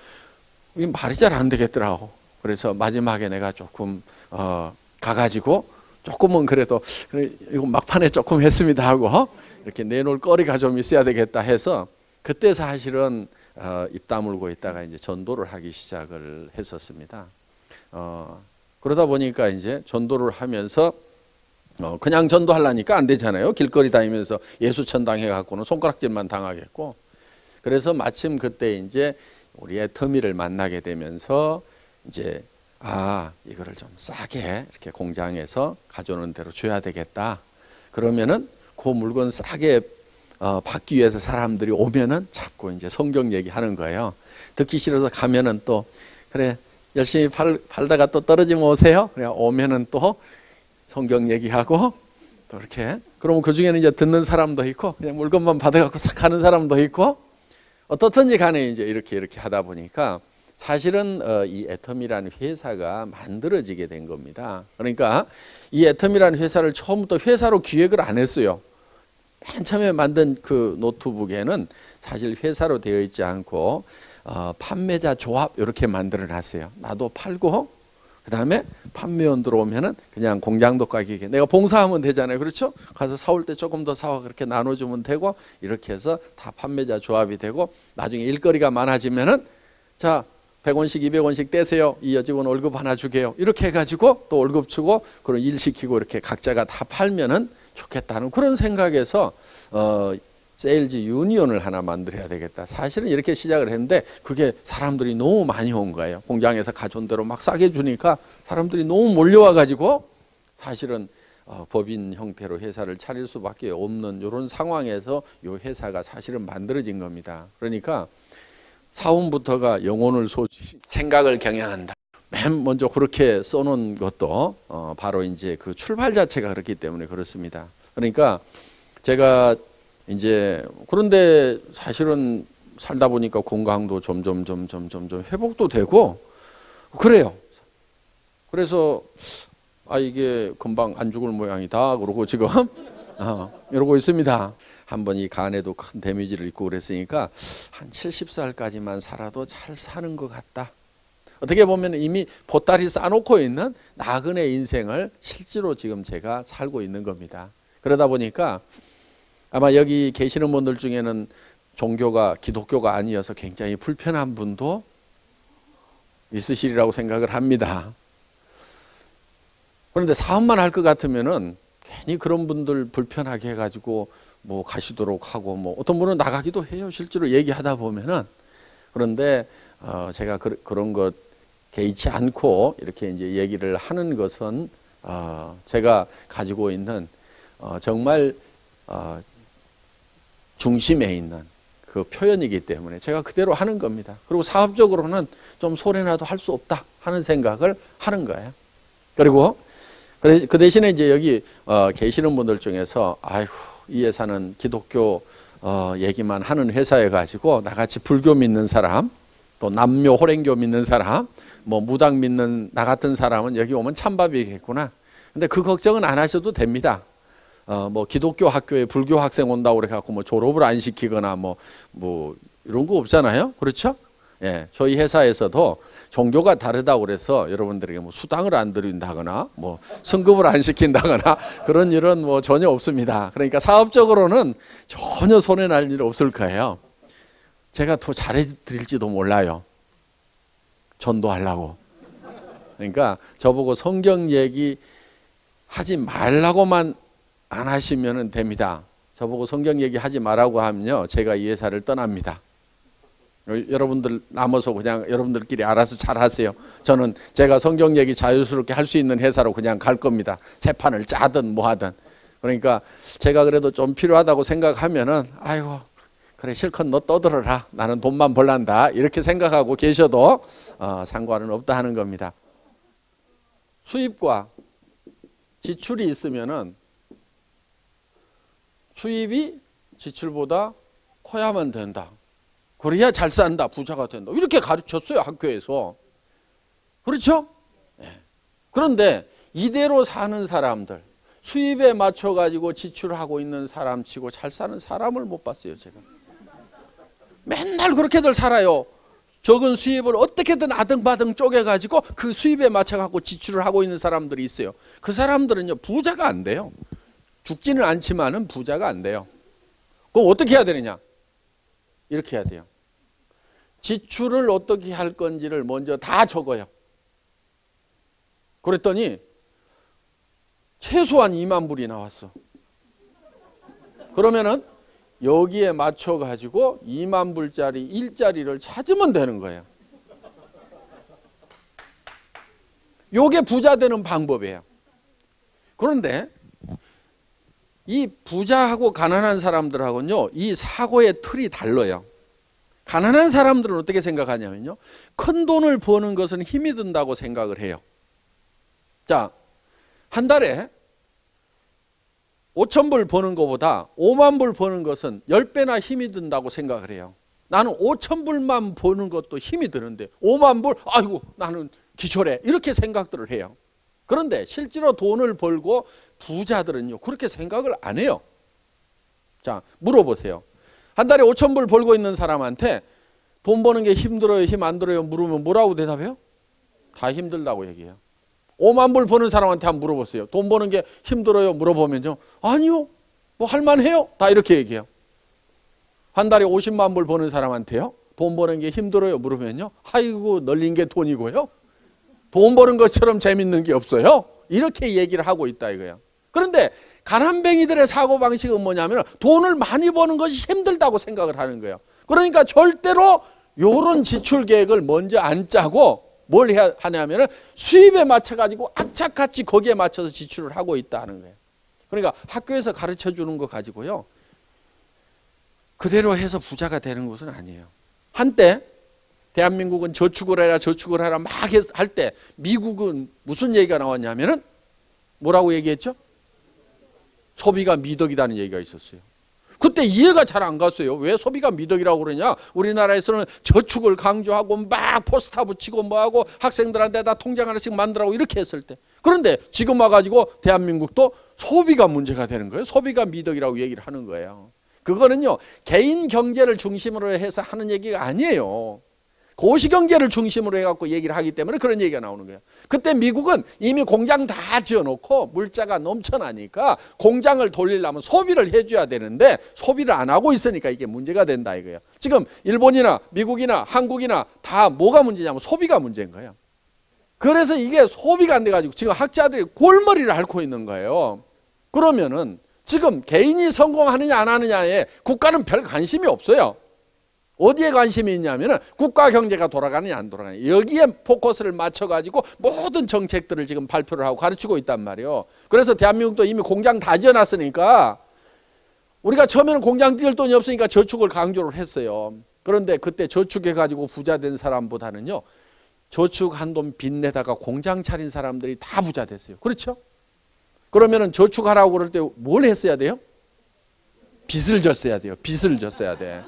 이게 말이 잘 안 되겠더라고. 그래서 마지막에 내가 조금 가가지고 조금은 그래도 그래, 이거 막판에 조금 했습니다 하고 이렇게 내놓을 거리가 좀 있어야 되겠다 해서 그때 사실은 입 다물고 있다가 이제 전도를 하기 시작을 했었습니다. 그러다 보니까 이제 전도를 하면서 그냥 전도하려니까 안 되잖아요. 길거리 다니면서 예수 천당해 갖고는 손가락질만 당하겠고. 그래서 마침 그때 이제 우리 애터미를 만나게 되면서 이제 이거를 좀 싸게 이렇게 공장에서 가져오는 대로 줘야 되겠다. 그러면은 그 물건 싸게 받기 위해서 사람들이 오면은 자꾸 이제 성경 얘기하는 거예요. 듣기 싫어서 가면은 또 그래 열심히 팔다가 또 떨어지면 오세요. 그래 오면은 또 성경 얘기하고 또 이렇게. 그러면 그 중에는 이제 듣는 사람도 있고 그냥 물건만 받아갖고 싹 가는 사람도 있고 어떻든지 간에 이제 이렇게 하다 보니까 사실은 이 애텀이라는 회사가 만들어지게 된 겁니다. 그러니까 이 애텀이라는 회사를 처음부터 회사로 기획을 안 했어요. 맨 처음에 만든 그 노트북에는 사실 회사로 되어 있지 않고 판매자 조합 이렇게 만들어 놨어요. 나도 팔고 그 다음에 판매원 들어오면은 그냥 공장도 가격에 내가 봉사하면 되잖아요. 그렇죠? 가서 사올 때 조금 더 사와 그렇게 나눠주면 되고 이렇게 해서 다 판매자 조합이 되고 나중에 일거리가 많아지면은 자 100원씩 200원씩 떼세요. 이 여직원 월급 하나 주게요. 이렇게 해가지고 또 월급 주고 그런 일 시키고 이렇게 각자가 다 팔면은 좋겠다는 그런 생각에서 세일즈 유니온을 하나 만들어야 되겠다. 사실은 이렇게 시작을 했는데 그게 사람들이 너무 많이 온 거예요. 공장에서 가져온 대로 막 싸게 주니까 사람들이 너무 몰려와 가지고 사실은 법인 형태로 회사를 차릴 수밖에 없는 이런 상황에서 이 회사가 사실은 만들어진 겁니다. 그러니까 사원부터가 영혼을 소지 생각을 경영한다. 맨 먼저 그렇게 써놓은 것도 바로 이제 그 출발 자체가 그렇기 때문에 그렇습니다. 그러니까 제가 이제 그런데 사실은 살다 보니까 건강도 점점 회복도 되고 그래요. 그래서 이게 금방 안 죽을 모양이다 그러고 지금 이러고 있습니다. 한번 이 간에도 큰 데미지를 입고 그랬으니까 한 70살까지만 살아도 잘 사는 것 같다. 어떻게 보면 이미 보따리 싸놓고 있는 나그네 인생을 실제로 지금 제가 살고 있는 겁니다. 그러다 보니까 아마 여기 계시는 분들 중에는 종교가 기독교가 아니어서 굉장히 불편한 분도 있으시리라고 생각을 합니다. 그런데 사업만 할 것 같으면은 괜히 그런 분들 불편하게 해가지고 뭐 가시도록 하고 뭐 어떤 분은 나가기도 해요. 실제로 얘기하다 보면은. 그런데 제가 그런 것 개의치 않고 이렇게 이제 얘기를 하는 것은 제가 가지고 있는 정말 중심에 있는 그 표현이기 때문에 제가 그대로 하는 겁니다. 그리고 사업적으로는 좀 소리나도 할 수 없다 하는 생각을 하는 거예요. 그리고 그 대신에 이제 여기 계시는 분들 중에서 이 회사는 기독교 얘기만 하는 회사여 가지고 나같이 불교 믿는 사람 또 남묘 호랭교 믿는 사람 뭐 무당 믿는 나 같은 사람은 여기 오면 찬밥이겠구나. 근데 그 걱정은 안 하셔도 됩니다. 뭐 기독교 학교에 불교 학생 온다고 그래갖고 뭐 졸업을 안 시키거나 뭐 이런 거 없잖아요. 그렇죠? 예, 저희 회사에서도 종교가 다르다고 그래서 여러분들에게 뭐 수당을 안 드린다거나 뭐 성급을 안 시킨다거나 그런 일은 뭐 전혀 없습니다. 그러니까 사업적으로는 전혀 손해날 일 없을 거예요. 제가 더 잘해드릴지도 몰라요. 전도하려고. 그러니까 저보고 성경 얘기 하지 말라고만 안 하시면 됩니다. 저보고 성경 얘기 하지 말라고 하면요, 제가 이 회사를 떠납니다. 여러분들 남아서 그냥 여러분들끼리 알아서 잘 하세요. 저는 제가 성경 얘기 자유스럽게 할 수 있는 회사로 그냥 갈 겁니다. 새 판을 짜든 뭐 하든. 그러니까 제가 그래도 좀 필요하다고 생각하면은 아이고 그래 실컷 너 떠들어라. 나는 돈만 벌란다. 이렇게 생각하고 계셔도 상관은 없다 하는 겁니다. 수입과 지출이 있으면은 수입이 지출보다 커야만 된다. 그래야 잘 산다, 부자가 된다. 이렇게 가르쳤어요, 학교에서. 그렇죠? 네. 그런데 이대로 사는 사람들, 수입에 맞춰가지고 지출하고 있는 사람 치고 잘 사는 사람을 못 봤어요, 제가. 맨날 그렇게들 살아요. 적은 수입을 어떻게든 아등바등 쪼개가지고 그 수입에 맞춰갖고 지출을 하고 있는 사람들이 있어요. 그 사람들은요, 부자가 안 돼요. 죽지는 않지만은 부자가 안 돼요. 그럼 어떻게 해야 되느냐? 이렇게 해야 돼요. 지출을 어떻게 할 건지를 먼저 다 적어요. 그랬더니 최소한 2만 불이 나왔어. 그러면은 여기에 맞춰 가지고 2만 불짜리 일자리를 찾으면 되는 거예요. 요게 부자 되는 방법이에요. 그런데 이 부자하고 가난한 사람들하고는요, 이 사고의 틀이 달라요. 가난한 사람들은 어떻게 생각하냐면요, 큰 돈을 버는 것은 힘이 든다고 생각을 해요. 자, 한 달에 5천 불 버는 것보다 5만 불 버는 것은 10배나 힘이 든다고 생각을 해요. 나는 5천 불만 버는 것도 힘이 드는데 5만 불, 아이고 나는 기초래, 이렇게 생각들을 해요. 그런데 실제로 돈을 벌고 부자들은요, 그렇게 생각을 안 해요. 자, 물어보세요. 한 달에 5천 불 벌고 있는 사람한테 돈 버는 게 힘들어요, 힘 안 들어요 물으면 뭐라고 대답해요? 다 힘들다고 얘기해요. 5만 불 버는 사람한테 한번 물어보세요. 돈 버는 게 힘들어요 물어보면요, 아니요, 뭐 할만해요, 다 이렇게 얘기해요. 한 달에 50만 불 버는 사람한테요, 돈 버는 게 힘들어요 물으면요, 아이고 널린 게 돈이고요, 돈 버는 것처럼 재밌는 게 없어요, 이렇게 얘기를 하고 있다 이거예요. 그런데 가난뱅이들의 사고방식은 뭐냐면 돈을 많이 버는 것이 힘들다고 생각을 하는 거예요. 그러니까 절대로 이런 지출 계획을 먼저 안 짜고 뭘 해야 하냐면 수입에 맞춰가지고 악착같이 거기에 맞춰서 지출을 하고 있다는 거예요. 그러니까 학교에서 가르쳐 주는 거 가지고요, 그대로 해서 부자가 되는 것은 아니에요. 한때 대한민국은 저축을 해라 막 할 때 미국은 무슨 얘기가 나왔냐면은 뭐라고 얘기했죠? 소비가 미덕이라는 얘기가 있었어요. 그때 이해가 잘 안 갔어요. 왜 소비가 미덕이라고 그러냐? 우리나라에서는 저축을 강조하고 막 포스터 붙이고 뭐하고 학생들한테 다 통장 하나씩 만들라고 이렇게 했을 때. 그런데 지금 와가지고 대한민국도 소비가 문제가 되는 거예요. 소비가 미덕이라고 얘기를 하는 거예요. 그거는요, 개인 경제를 중심으로 해서 하는 얘기가 아니에요. 고시경제를 중심으로 해갖고 얘기를 하기 때문에 그런 얘기가 나오는 거예요. 그때 미국은 이미 공장 다 지어놓고 물자가 넘쳐나니까 공장을 돌리려면 소비를 해줘야 되는데 소비를 안 하고 있으니까 이게 문제가 된다 이거예요. 지금 일본이나 미국이나 한국이나 다 뭐가 문제냐면 소비가 문제인 거예요. 그래서 이게 소비가 안 돼가지고 지금 학자들이 골머리를 앓고 있는 거예요. 그러면은 지금 개인이 성공하느냐 안 하느냐에 국가는 별 관심이 없어요. 어디에 관심이 있냐면 국가 경제가 돌아가느냐 안 돌아가느냐, 여기에 포커스를 맞춰가지고 모든 정책들을 지금 발표를 하고 가르치고 있단 말이에요. 그래서 대한민국도 이미 공장 다 지어놨으니까 우리가 처음에는 공장 지을 돈이 없으니까 저축을 강조를 했어요. 그런데 그때 저축해가지고 부자 된 사람보다는요, 저축한 돈 빚내다가 공장 차린 사람들이 다 부자 됐어요. 그렇죠? 그러면은 저축하라고 그럴 때 뭘 했어야 돼요? 빚을 졌어야 돼요. 빚을 졌어야 돼.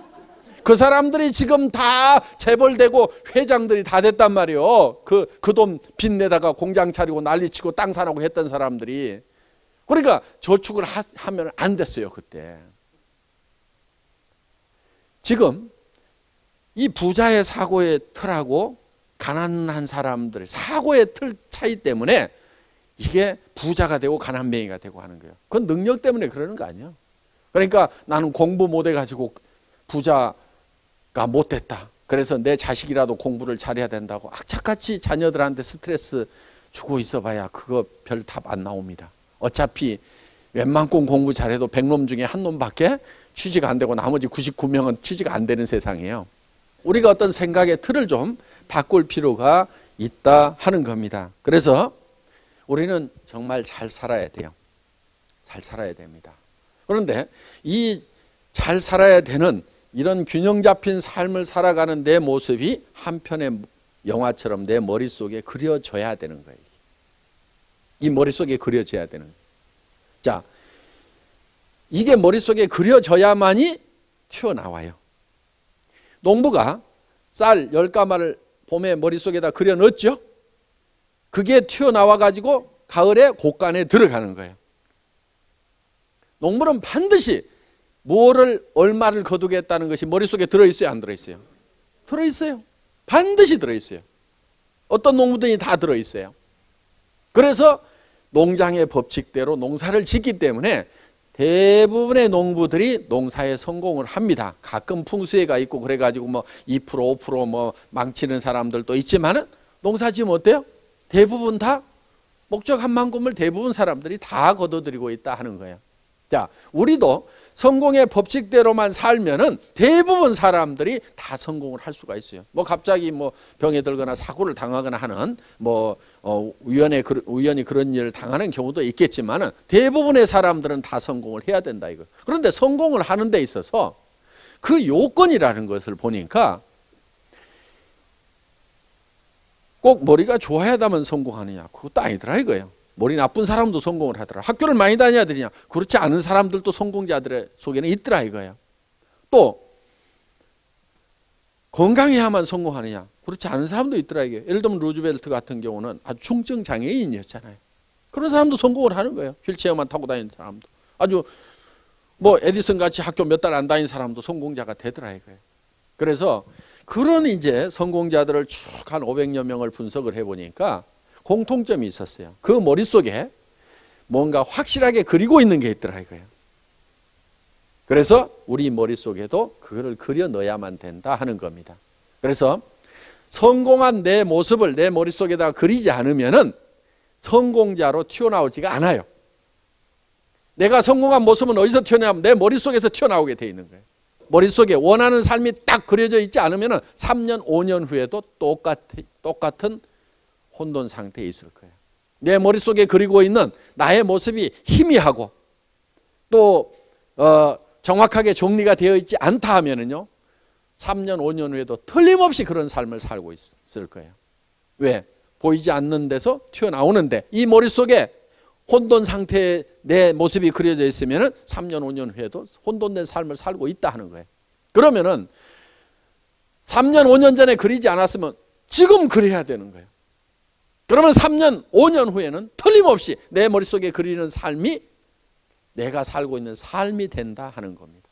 그 사람들이 지금 다 재벌되고 회장들이 다 됐단 말이에요. 그 돈 빚내다가 공장 차리고 난리치고 땅 사라고 했던 사람들이. 그러니까 저축을 하면 안 됐어요, 그때. 지금 이 부자의 사고의 틀하고 가난한 사람들의 사고의 틀 차이 때문에 이게 부자가 되고 가난뱅이가 되고 하는 거예요. 그건 능력 때문에 그러는 거 아니에요. 그러니까 나는 공부 못해가지고 부자가 못됐다. 그래서 내 자식이라도 공부를 잘해야 된다고 악착같이 자녀들한테 스트레스 주고 있어봐야 그거 별 답 안 나옵니다. 어차피 웬만큼 공부 잘해도 100놈 중에 한 놈밖에 취직 안 되고 나머지 99명은 취직 안 되는 세상이에요. 우리가 어떤 생각의 틀을 좀 바꿀 필요가 있다 하는 겁니다. 그래서 우리는 정말 잘 살아야 돼요. 잘 살아야 됩니다. 그런데 이 잘 살아야 되는 이런 균형 잡힌 삶을 살아가는 내 모습이 한편의 영화처럼 내 머릿속에 그려져야 되는 거예요. 이 머릿속에 그려져야 되는 거예요. 자, 이게 머릿속에 그려져야만이 튀어나와요. 농부가 쌀 10가마를 봄에 머릿속에다 그려 넣었죠. 그게 튀어나와 가지고 가을에 곡간에 들어가는 거예요. 농부는 반드시 뭐를 얼마를 거두겠다는 것이 머릿속에 들어있어요, 안 들어있어요? 들어있어요. 반드시 들어있어요. 어떤 농부들이 다 들어있어요. 그래서 농장의 법칙대로 농사를 짓기 때문에 대부분의 농부들이 농사에 성공을 합니다. 가끔 풍수해가 있고 그래가지고 뭐 2% 5% 뭐 망치는 사람들도 있지만은 농사 지으면 어때요? 대부분 다 목적한 만큼을 대부분 사람들이 다 거둬들이고 있다 하는 거예요. 자, 우리도 성공의 법칙대로만 살면은 대부분 사람들이 다 성공을 할 수가 있어요. 뭐 갑자기 뭐 병에 들거나 사고를 당하거나 하는 뭐 우연히 그런 일을 당하는 경우도 있겠지만은 대부분의 사람들은 다 성공을 해야 된다 이거. 그런데 성공을 하는 데 있어서 그 요건이라는 것을 보니까 꼭 머리가 좋아야만 성공하느냐 그것도 아니더라 이거예요. 머리 나쁜 사람도 성공을 하더라. 학교를 많이 다녀야 되냐? 그렇지 않은 사람들도 성공자들의 속에는 있더라 이거예요. 또 건강해야만 성공하느냐? 그렇지 않은 사람도 있더라 이게. 예를 들면 루즈벨트 같은 경우는 아주 중증 장애인이었잖아요. 그런 사람도 성공을 하는 거예요. 휠체어만 타고 다니는 사람도. 아주 뭐 에디슨 같이 학교 몇 달 안 다닌 사람도 성공자가 되더라 이거예요. 그래서 그런 이제 성공자들을 쭉 한 500여 명을 분석을 해보니까 공통점이 있었어요. 그 머릿속에 뭔가 확실하게 그리고 있는 게 있더라 이거예요. 그래서 우리 머릿속에도 그거를 그려 넣어야만 된다 하는 겁니다. 그래서 성공한 내 모습을 내 머릿속에다 그리지 않으면은 성공자로 튀어나오지가 않아요. 내가 성공한 모습은 어디서 튀어나오면 내 머릿속에서 튀어나오게 돼 있는 거예요. 머릿속에 원하는 삶이 딱 그려져 있지 않으면은 3년, 5년 후에도 똑같은 혼돈 상태에 있을 거예요. 내 머릿속에 그리고 있는 나의 모습이 희미하고 또 정확하게 정리가 되어 있지 않다 하면은요 3년 5년 후에도 틀림없이 그런 삶을 살고 있을 거예요. 왜? 보이지 않는 데서 튀어나오는데 이 머릿속에 혼돈 상태에 내 모습이 그려져 있으면은 3년 5년 후에도 혼돈된 삶을 살고 있다 하는 거예요. 그러면은 3년 5년 전에 그리지 않았으면 지금 그려야 되는 거예요. 그러면 3년, 5년 후에는 틀림없이 내 머릿속에 그리는 삶이 내가 살고 있는 삶이 된다 하는 겁니다.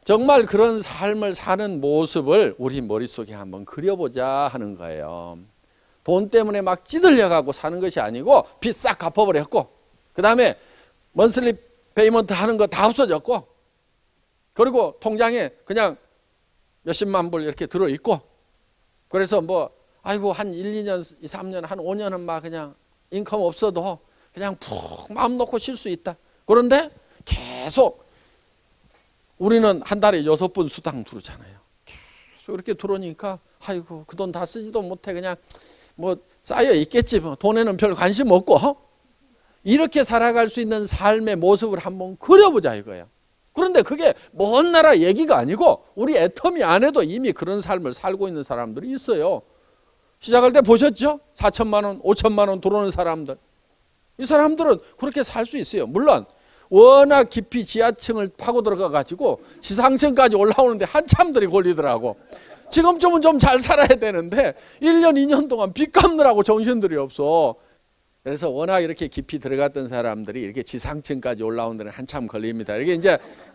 정말 그런 삶을 사는 모습을 우리 머릿속에 한번 그려보자 하는 거예요. 돈 때문에 막 찌들려가고 사는 것이 아니고 빚 싹 갚아버렸고 그 다음에 먼슬리 페이먼트 하는 거 다 없어졌고 그리고 통장에 그냥 몇십만 불 이렇게 들어있고 그래서 뭐 아이고 한 1, 2년, 2, 3년, 한 5년은 막 그냥 인컴 없어도 그냥 푹 마음 놓고 쉴 수 있다. 그런데 계속 우리는 한 달에 6번 수당 들어오잖아요. 계속 이렇게 들어오니까 아이고 그 돈 다 쓰지도 못해 그냥 뭐 쌓여 있겠지 뭐 돈에는 별 관심 없고 이렇게 살아갈 수 있는 삶의 모습을 한번 그려보자 이거예요. 그런데 그게 먼 나라 얘기가 아니고 우리 애터미 안에도 이미 그런 삶을 살고 있는 사람들이 있어요. 시작할 때 보셨죠? 4천만 원, 5천만 원 들어오는 사람들. 이 사람들은 그렇게 살 수 있어요. 물론 워낙 깊이 지하층을 파고 들어가 가지고 지상층까지 올라오는데 한참들이 걸리더라고. 지금쯤은 좀 잘 살아야 되는데 1년, 2년 동안 빚 갚느라고 정신들이 없어. 그래서 워낙 이렇게 깊이 들어갔던 사람들이 이렇게 지상층까지 올라오는 데는 한참 걸립니다. 이게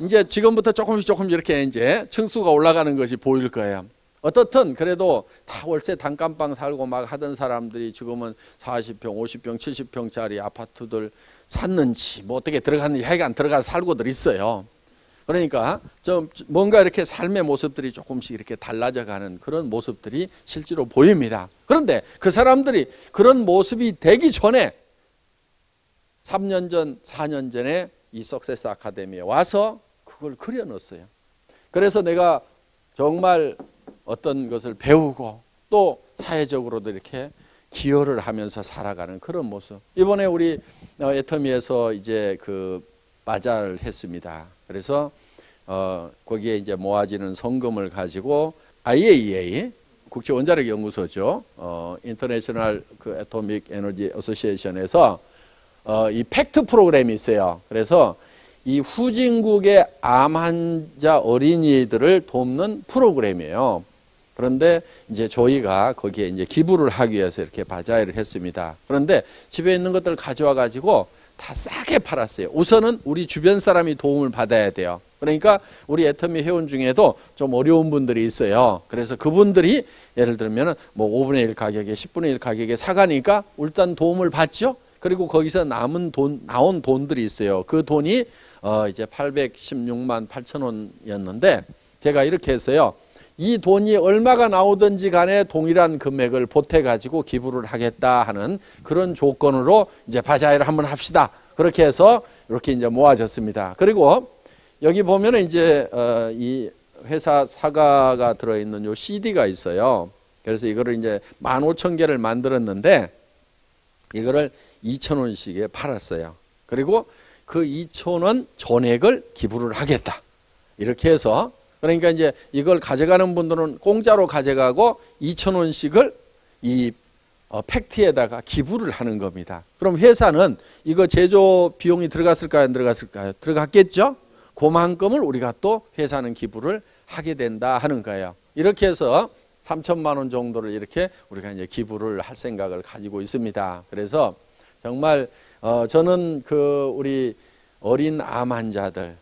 이제 지금부터 조금씩 이렇게 이제 층수가 올라가는 것이 보일 거예요. 어떻든 그래도 다 월세 단칸방 살고 막 하던 사람들이 지금은 40평, 50평, 70평짜리 아파트들 샀는지 뭐 어떻게 들어갔는지 하여간 들어가서 살고들 있어요. 그러니까 좀 뭔가 이렇게 삶의 모습들이 조금씩 이렇게 달라져 가는 그런 모습들이 실제로 보입니다. 그런데 그 사람들이 그런 모습이 되기 전에 3년 전, 4년 전에 이 석세스 아카데미에 와서 그걸 그려놨어요. 그래서 내가 정말 어떤 것을 배우고 또 사회적으로도 이렇게 기여를 하면서 살아가는 그런 모습. 이번에 우리 애터미에서 이제 그 바자를 했습니다. 그래서 거기에 이제 모아지는 성금을 가지고 IAEA 국제 원자력 연구소죠. 인터내셔널 그 애토믹 에너지 어소시에이션에서 이 팩트 프로그램이 있어요. 그래서 이 후진국의 암 환자 어린이들을 돕는 프로그램이에요. 그런데 이제 저희가 거기에 이제 기부를 하기 위해서 이렇게 바자회를 했습니다. 그런데 집에 있는 것들을 가져와 가지고 다 싸게 팔았어요. 우선은 우리 주변 사람이 도움을 받아야 돼요. 그러니까 우리 애터미 회원 중에도 좀 어려운 분들이 있어요. 그래서 그분들이 예를 들면 뭐 5분의 1 가격에 10분의 1 가격에 사가니까 일단 도움을 받죠. 그리고 거기서 나온 돈들이 있어요. 그 돈이 이제 816만 8천 원이었는데 제가 이렇게 했어요. 이 돈이 얼마가 나오든지 간에 동일한 금액을 보태 가지고 기부를 하겠다 하는 그런 조건으로 이제 바자회를 한번 합시다. 그렇게 해서 이렇게 이제 모아졌습니다. 그리고 여기 보면은 이제 이 회사 사과가 들어있는 요 CD가 있어요. 그래서 이거를 이제 15,000개를 만들었는데 이거를 2,000원씩에 팔았어요. 그리고 그 2,000원 전액을 기부를 하겠다. 이렇게 해서 그러니까 이제 이걸 가져가는 분들은 공짜로 가져가고 2,000원씩을 이 팩트에다가 기부를 하는 겁니다. 그럼 회사는 이거 제조 비용이 들어갔을까요? 안 들어갔을까요? 들어갔겠죠? 그만큼을 우리가 또 회사는 기부를 하게 된다 하는 거예요. 이렇게 해서 3천만 원 정도를 이렇게 우리가 이제 기부를 할 생각을 가지고 있습니다. 그래서 정말 저는 그 우리 어린 암 환자들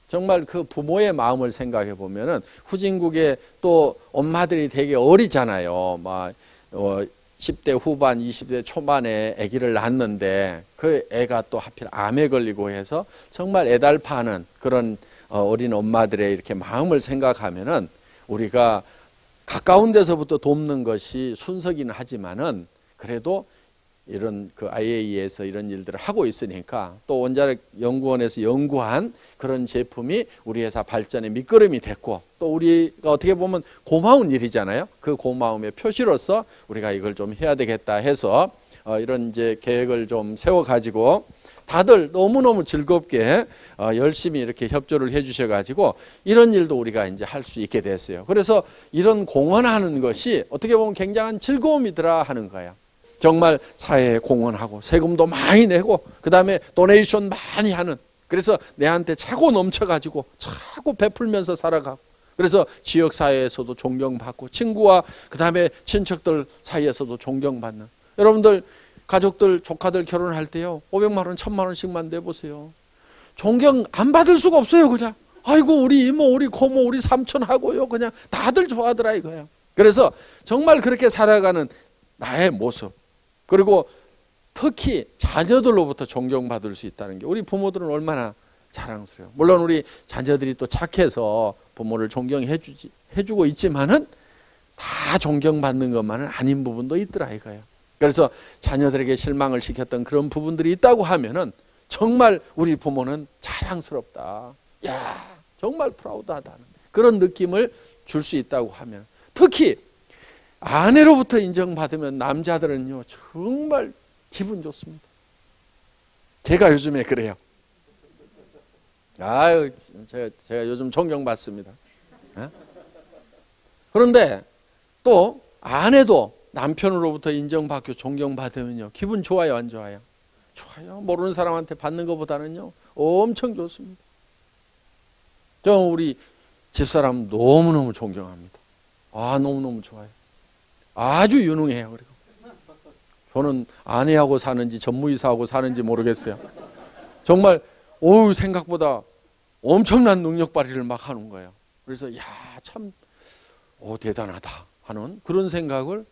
정말 그 부모의 마음을 생각해 보면은 후진국에 또 엄마들이 되게 어리잖아요. 막 10대 후반, 20대 초반에 아기를 낳았는데 그 애가 또 하필 암에 걸리고 해서 정말 애달파는 그런 어린 엄마들의 이렇게 마음을 생각하면은 우리가 가까운 데서부터 돕는 것이 순서기는 하지만은 그래도 이런 그 IAEA에서 이런 일들을 하고 있으니까 또 원자력 연구원에서 연구한 그런 제품이 우리 회사 발전의 밑거름이 됐고 또 우리가 어떻게 보면 고마운 일이잖아요. 그 고마움의 표시로서 우리가 이걸 좀 해야 되겠다 해서 이런 이제 계획을 좀 세워 가지고 다들 너무너무 즐겁게 열심히 이렇게 협조를 해 주셔 가지고 이런 일도 우리가 이제 할 수 있게 됐어요. 그래서 이런 공헌하는 것이 어떻게 보면 굉장한 즐거움이더라 하는 거예요. 정말 사회에 공헌하고 세금도 많이 내고 그 다음에 도네이션 많이 하는 그래서 내한테 차고 넘쳐가지고 차고 베풀면서 살아가고 그래서 지역사회에서도 존경받고 친구와 그 다음에 친척들 사이에서도 존경받는 여러분들 가족들 조카들 결혼할 때요 500만 원 1000만 원씩만 내보세요. 존경 안 받을 수가 없어요. 그냥 아이고 우리 이모 우리 고모 우리 삼촌 하고요 그냥 다들 좋아하더라 이거예요. 그래서 정말 그렇게 살아가는 나의 모습 그리고 특히 자녀들로부터 존경받을 수 있다는 게 우리 부모들은 얼마나 자랑스러워요. 물론 우리 자녀들이 또 착해서 부모를 해주고 있지만은 다 존경받는 것만은 아닌 부분도 있더라 이거예요. 그래서 자녀들에게 실망을 시켰던 그런 부분들이 있다고 하면은 정말 우리 부모는 자랑스럽다. 야 정말 프라우드하다는 그런 느낌을 줄 수 있다고 하면 특히 아내로부터 인정받으면 남자들은요 정말 기분 좋습니다. 제가 요즘에 그래요. 아유 제가 요즘 존경받습니다. 그런데 또 아내도 남편으로부터 인정받고 존경받으면요 기분 좋아요 안 좋아요? 좋아요. 모르는 사람한테 받는 것보다는요 엄청 좋습니다. 저 우리 집사람 너무너무 존경합니다. 너무너무 좋아요. 아주 유능해요. 그리고 저는 아내하고 사는지 전무이사하고 사는지 모르겠어요. 정말 생각보다 엄청난 능력 발휘를 막 하는 거예요. 그래서 참 대단하다 하는 그런 생각을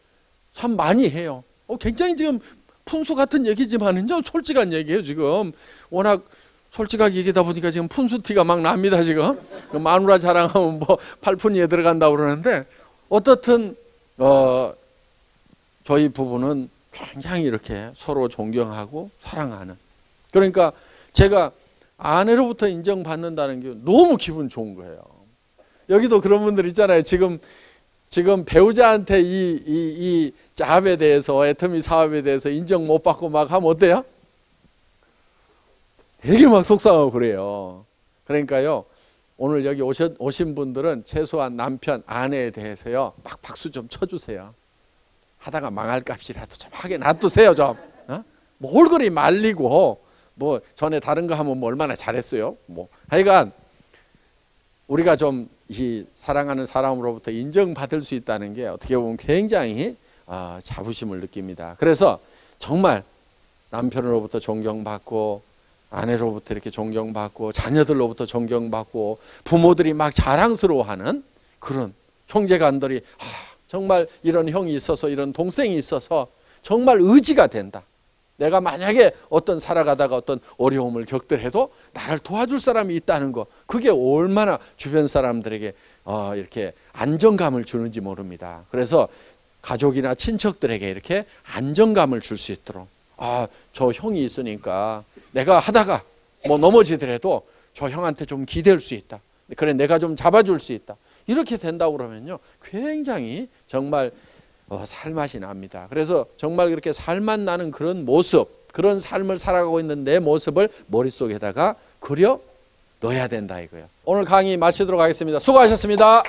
참 많이 해요. 굉장히 지금 푼수 같은 얘기지만은요, 솔직한 얘기예요. 지금 워낙 솔직하게 얘기하다 보니까 지금 푼수 티가 막 납니다. 지금 마누라 자랑하면 뭐 팔푼이에 들어간다고 그러는데, 어떻든 저희 부부는 굉장히 이렇게 서로 존경하고 사랑하는, 그러니까 제가 아내로부터 인정받는다는 게 너무 기분 좋은 거예요. 여기도 그런 분들 있잖아요. 지금 배우자한테 이 잡에 대해서, 애터미 사업에 대해서 인정 못 받고 막 하면 어때요? 되게 막 속상하고 그래요. 그러니까요, 오늘 여기 오신 분들은 최소한 남편, 아내에 대해서요, 막 박수 좀 쳐주세요. 하다가 망할 값이라도 좀 하게 놔두세요. 좀 뭐 홀걸이 말리고 뭐 전에 다른 거 하면 뭐 얼마나 잘했어요. 뭐 하여간 우리가 좀 이 사랑하는 사람으로부터 인정받을 수 있다는 게 어떻게 보면 굉장히 자부심을 느낍니다. 그래서 정말 남편으로부터 존경받고, 아내로부터 이렇게 존경받고, 자녀들로부터 존경받고, 부모들이 막 자랑스러워하는 그런 형제간들이 정말 이런 형이 있어서, 이런 동생이 있어서 정말 의지가 된다. 내가 만약에 어떤 살아가다가 어떤 어려움을 겪더라도 나를 도와줄 사람이 있다는 거, 그게 얼마나 주변 사람들에게 이렇게 안정감을 주는지 모릅니다. 그래서 가족이나 친척들에게 이렇게 안정감을 줄 수 있도록, 저 형이 있으니까 내가 하다가 뭐 넘어지더라도 저 형한테 좀 기댈 수 있다. 그래, 내가 좀 잡아줄 수 있다. 이렇게 된다고 그러면요, 굉장히 정말 살맛이 납니다. 그래서 정말 그렇게 살맛 나는 그런 모습, 그런 삶을 살아가고 있는 내 모습을 머릿속에다가 그려 넣어야 된다 이거예요. 오늘 강의 마치도록 하겠습니다. 수고하셨습니다.